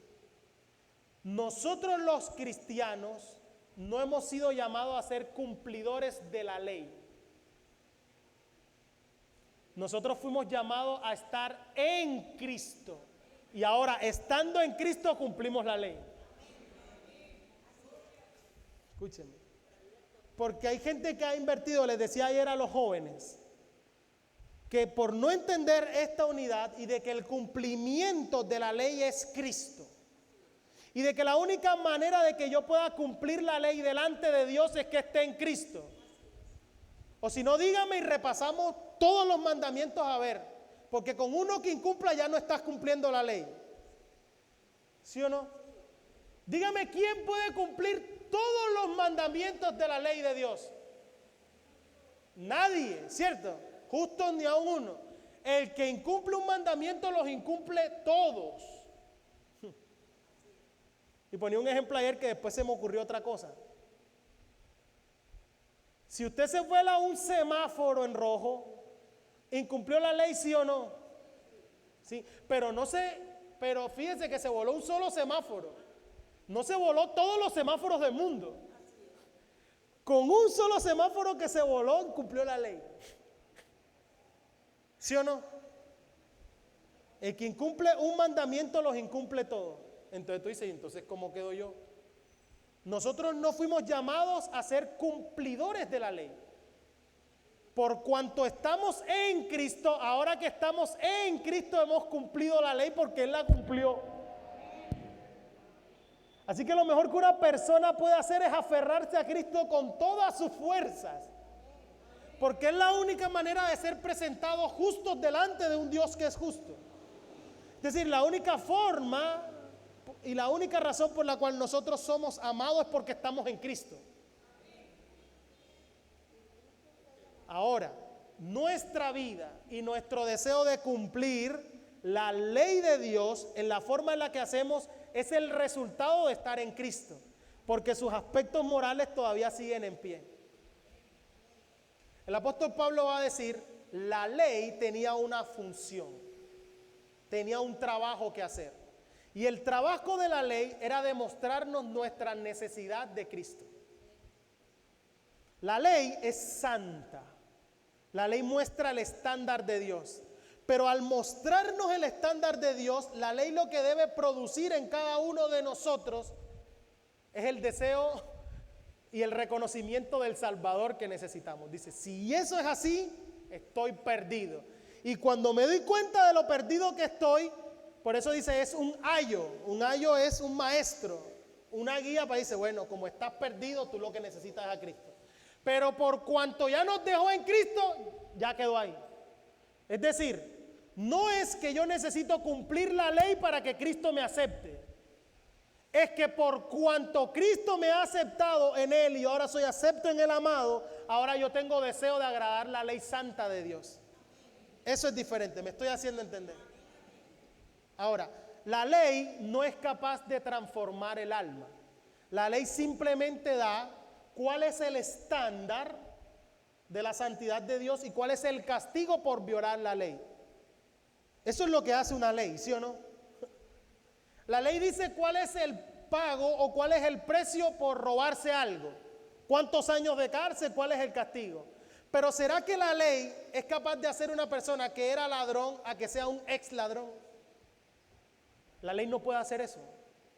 Nosotros los cristianos no hemos sido llamados a ser cumplidores de la ley. Nosotros fuimos llamados a estar en Cristo. Y ahora, estando en Cristo, cumplimos la ley. Escúchenme. Porque hay gente que ha invertido, les decía ayer a los jóvenes, que por no entender esta unidad y de que el cumplimiento de la ley es Cristo, y de que la única manera de que yo pueda cumplir la ley delante de Dios es que esté en Cristo. O si no, dígame y repasamos todos los mandamientos a ver, porque con uno que incumpla ya no estás cumpliendo la ley. ¿Sí o no? Dígame, ¿quién puede cumplir todos los mandamientos de la ley de Dios? Nadie, ¿cierto? Justo ni a uno. El que incumple un mandamiento los incumple todos. Y ponía un ejemplo ayer que después se me ocurrió otra cosa. Si usted se vuela a un semáforo en rojo, ¿incumplió la ley, sí o no? Sí, pero fíjense que se voló un solo semáforo. No se voló todos los semáforos del mundo. Con un solo semáforo que se voló, incumplió la ley. ¿Sí o no? El que incumple un mandamiento los incumple todos. Entonces tú dices, ¿entonces cómo quedo yo? Nosotros no fuimos llamados a ser cumplidores de la ley. Por cuanto estamos en Cristo, ahora que estamos en Cristo hemos cumplido la ley porque Él la cumplió. Así que lo mejor que una persona puede hacer es aferrarse a Cristo con todas sus fuerzas. Porque es la única manera de ser presentados justos delante de un Dios que es justo. Es decir, la única forma y la única razón por la cual nosotros somos amados es porque estamos en Cristo. Ahora, nuestra vida y nuestro deseo de cumplir la ley de Dios en la forma en la que hacemos es el resultado de estar en Cristo, porque sus aspectos morales todavía siguen en pie. El apóstol Pablo va a decir, la ley tenía una función, tenía un trabajo que hacer. Y el trabajo de la ley era demostrarnos nuestra necesidad de Cristo. La ley es santa. La ley muestra el estándar de Dios. Pero al mostrarnos el estándar de Dios, la ley lo que debe producir en cada uno de nosotros es el deseo y el reconocimiento del Salvador que necesitamos. Dice, si eso es así, estoy perdido. Y cuando me doy cuenta de lo perdido que estoy, por eso dice, es un ayo. Un ayo es un maestro, una guía para decir, bueno, como estás perdido, tú lo que necesitas es a Cristo. Pero por cuanto ya nos dejó en Cristo, ya quedó ahí. Es decir, no es que yo necesito cumplir la ley para que Cristo me acepte. Es que por cuanto Cristo me ha aceptado en Él y ahora soy acepto en el amado, ahora yo tengo deseo de agradar la ley santa de Dios. Eso es diferente, me estoy haciendo entender. Ahora, la ley no es capaz de transformar el alma. La ley simplemente da cuál es el estándar de la santidad de Dios y cuál es el castigo por violar la ley. Eso es lo que hace una ley, ¿sí o no? La ley dice cuál es el pago o cuál es el precio por robarse algo. ¿Cuántos años de cárcel? ¿Cuál es el castigo? Pero ¿será que la ley es capaz de hacer una persona que era ladrón a que sea un ex ladrón? La ley no puede hacer eso,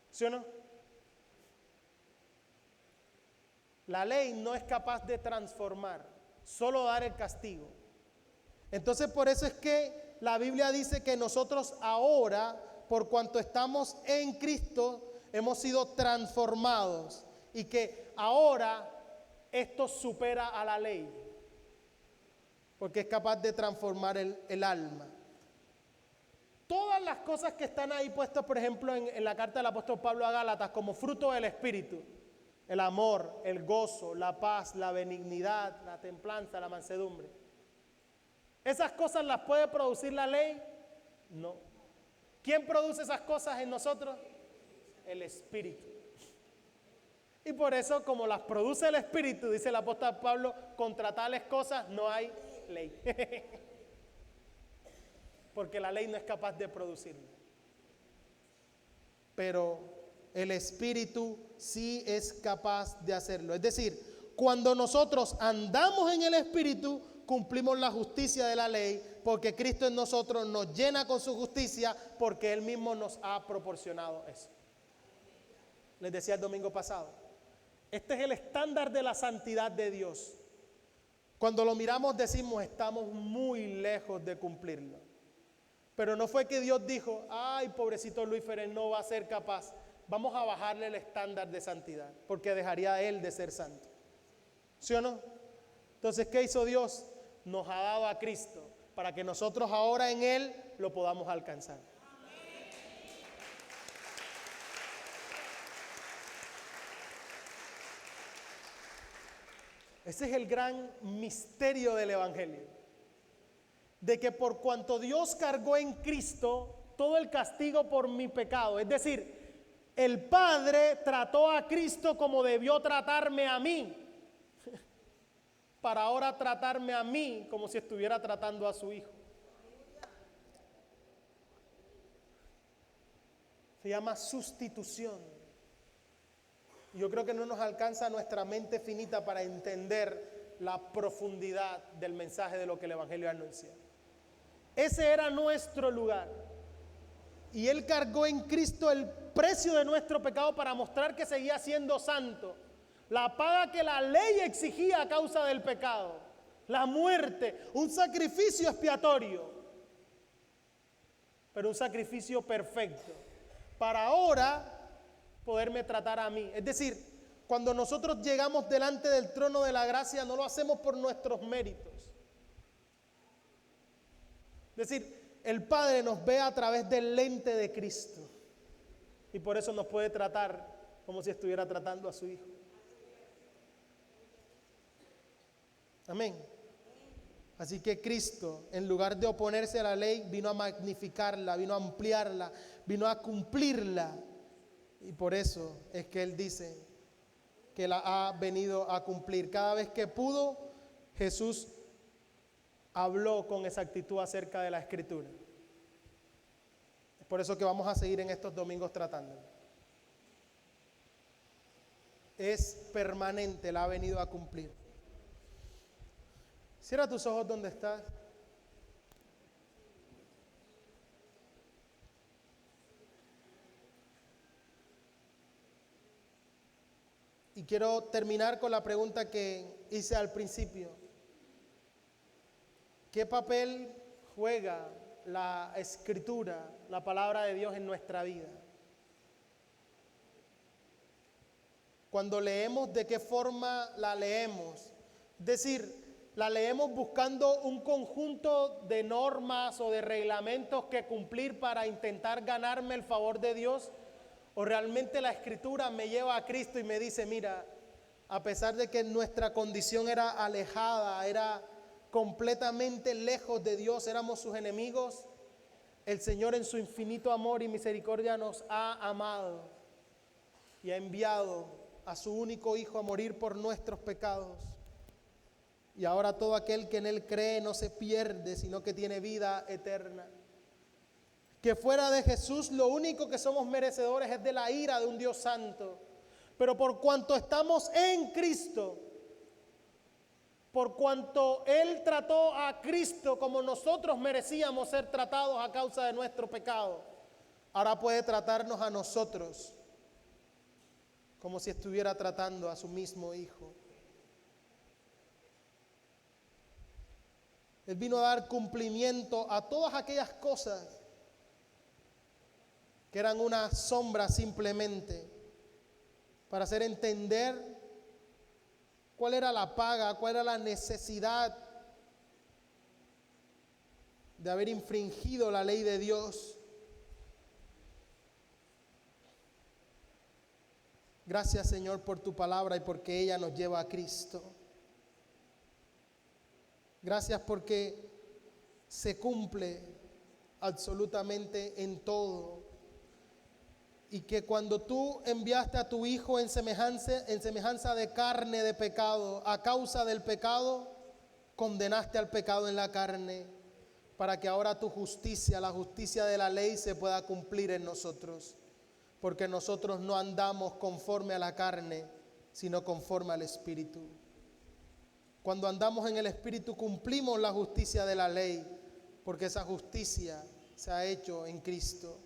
¿sí o no? La ley no es capaz de transformar, solo dar el castigo. Entonces por eso es que la Biblia dice que nosotros ahora, por cuanto estamos en Cristo, hemos sido transformados y que ahora esto supera a la ley, porque es capaz de transformar el alma. Todas las cosas que están ahí puestas, por ejemplo, en la carta del apóstol Pablo a Gálatas, como fruto del Espíritu, el amor, el gozo, la paz, la benignidad, la templanza, la mansedumbre. ¿Esas cosas las puede producir la ley? No. ¿Quién produce esas cosas en nosotros? El Espíritu. Y por eso, como las produce el Espíritu, dice el apóstol Pablo, contra tales cosas no hay ley. Porque la ley no es capaz de producirlo. Pero el Espíritu sí es capaz de hacerlo. Es decir, cuando nosotros andamos en el Espíritu, cumplimos la justicia de la ley, porque Cristo en nosotros nos llena con su justicia, porque Él mismo nos ha proporcionado eso. Les decía el domingo pasado, este es el estándar de la santidad de Dios. Cuando lo miramos decimos, estamos muy lejos de cumplirlo. Pero no fue que Dios dijo, ay, pobrecito Luis Ferrer no va a ser capaz. Vamos a bajarle el estándar de santidad, porque dejaría él de ser santo. ¿Sí o no? Entonces, ¿qué hizo Dios? Nos ha dado a Cristo, para que nosotros ahora en Él lo podamos alcanzar. Ese es el gran misterio del Evangelio. De que por cuanto Dios cargó en Cristo todo el castigo por mi pecado, es decir, el Padre trató a Cristo como debió tratarme a mí, para ahora tratarme a mí como si estuviera tratando a su Hijo. Se llama sustitución. Yo creo que no nos alcanza nuestra mente finita para entender la profundidad del mensaje de lo que el Evangelio anuncia. Ese era nuestro lugar. Y Él cargó en Cristo el precio de nuestro pecado para mostrar que seguía siendo santo. La paga que la ley exigía a causa del pecado. La muerte, un sacrificio expiatorio. Pero un sacrificio perfecto. Para ahora poderme tratar a mí. Es decir, cuando nosotros llegamos delante del trono de la gracia, no lo hacemos por nuestros méritos. Es decir, el Padre nos ve a través del lente de Cristo. Y por eso nos puede tratar como si estuviera tratando a su Hijo. Amén. Así que Cristo, en lugar de oponerse a la ley, vino a magnificarla, vino a ampliarla, vino a cumplirla. Y por eso es que Él dice que la ha venido a cumplir. Cada vez que pudo, Jesús habló con exactitud acerca de la Escritura. Es por eso que vamos a seguir en estos domingos tratándolo. Es permanente, la ha venido a cumplir. Cierra tus ojos donde estás. Y quiero terminar con la pregunta que hice al principio. ¿Qué papel juega la Escritura, la palabra de Dios en nuestra vida? Cuando leemos, ¿de qué forma la leemos? Es decir, ¿la leemos buscando un conjunto de normas o de reglamentos que cumplir para intentar ganarme el favor de Dios? ¿O realmente la Escritura me lleva a Cristo y me dice, mira, a pesar de que nuestra condición era alejada, era completamente lejos de Dios, éramos sus enemigos, el Señor en su infinito amor y misericordia nos ha amado y ha enviado a su único Hijo a morir por nuestros pecados? Y ahora todo aquel que en Él cree no se pierde, sino que tiene vida eterna. Que fuera de Jesús lo único que somos merecedores es de la ira de un Dios santo. Pero por cuanto estamos en Cristo, por cuanto Él trató a Cristo como nosotros merecíamos ser tratados a causa de nuestro pecado, ahora puede tratarnos a nosotros como si estuviera tratando a su mismo Hijo. Él vino a dar cumplimiento a todas aquellas cosas que eran una sombra simplemente, para hacer entender cuál era la paga, cuál era la necesidad de haber infringido la ley de Dios. Gracias, Señor, por tu palabra y porque ella nos lleva a Cristo. Gracias porque se cumple absolutamente en todo. Y que cuando tú enviaste a tu Hijo en semejanza de carne de pecado, a causa del pecado, condenaste al pecado en la carne, para que ahora tu justicia, la justicia de la ley, se pueda cumplir en nosotros. Porque nosotros no andamos conforme a la carne, sino conforme al Espíritu. Cuando andamos en el Espíritu cumplimos la justicia de la ley, porque esa justicia se ha hecho en Cristo.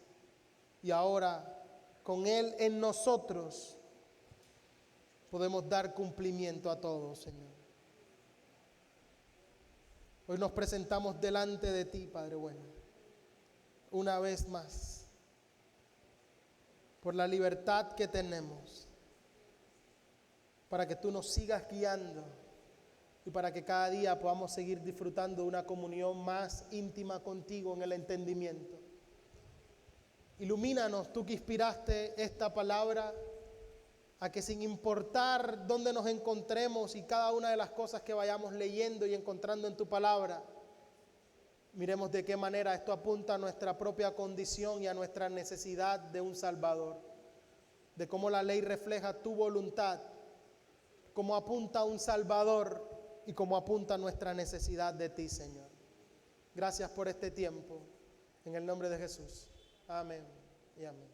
Y ahora, con Él en nosotros, podemos dar cumplimiento a todo, Señor. Hoy nos presentamos delante de ti, Padre bueno, una vez más, por la libertad que tenemos, para que tú nos sigas guiando y para que cada día podamos seguir disfrutando de una comunión más íntima contigo en el entendimiento. Ilumínanos, tú que inspiraste esta palabra, a que sin importar dónde nos encontremos y cada una de las cosas que vayamos leyendo y encontrando en tu palabra, miremos de qué manera esto apunta a nuestra propia condición y a nuestra necesidad de un Salvador, de cómo la ley refleja tu voluntad, cómo apunta a un Salvador y cómo apunta a nuestra necesidad de ti, Señor. Gracias por este tiempo, en el nombre de Jesús. Amén y amén.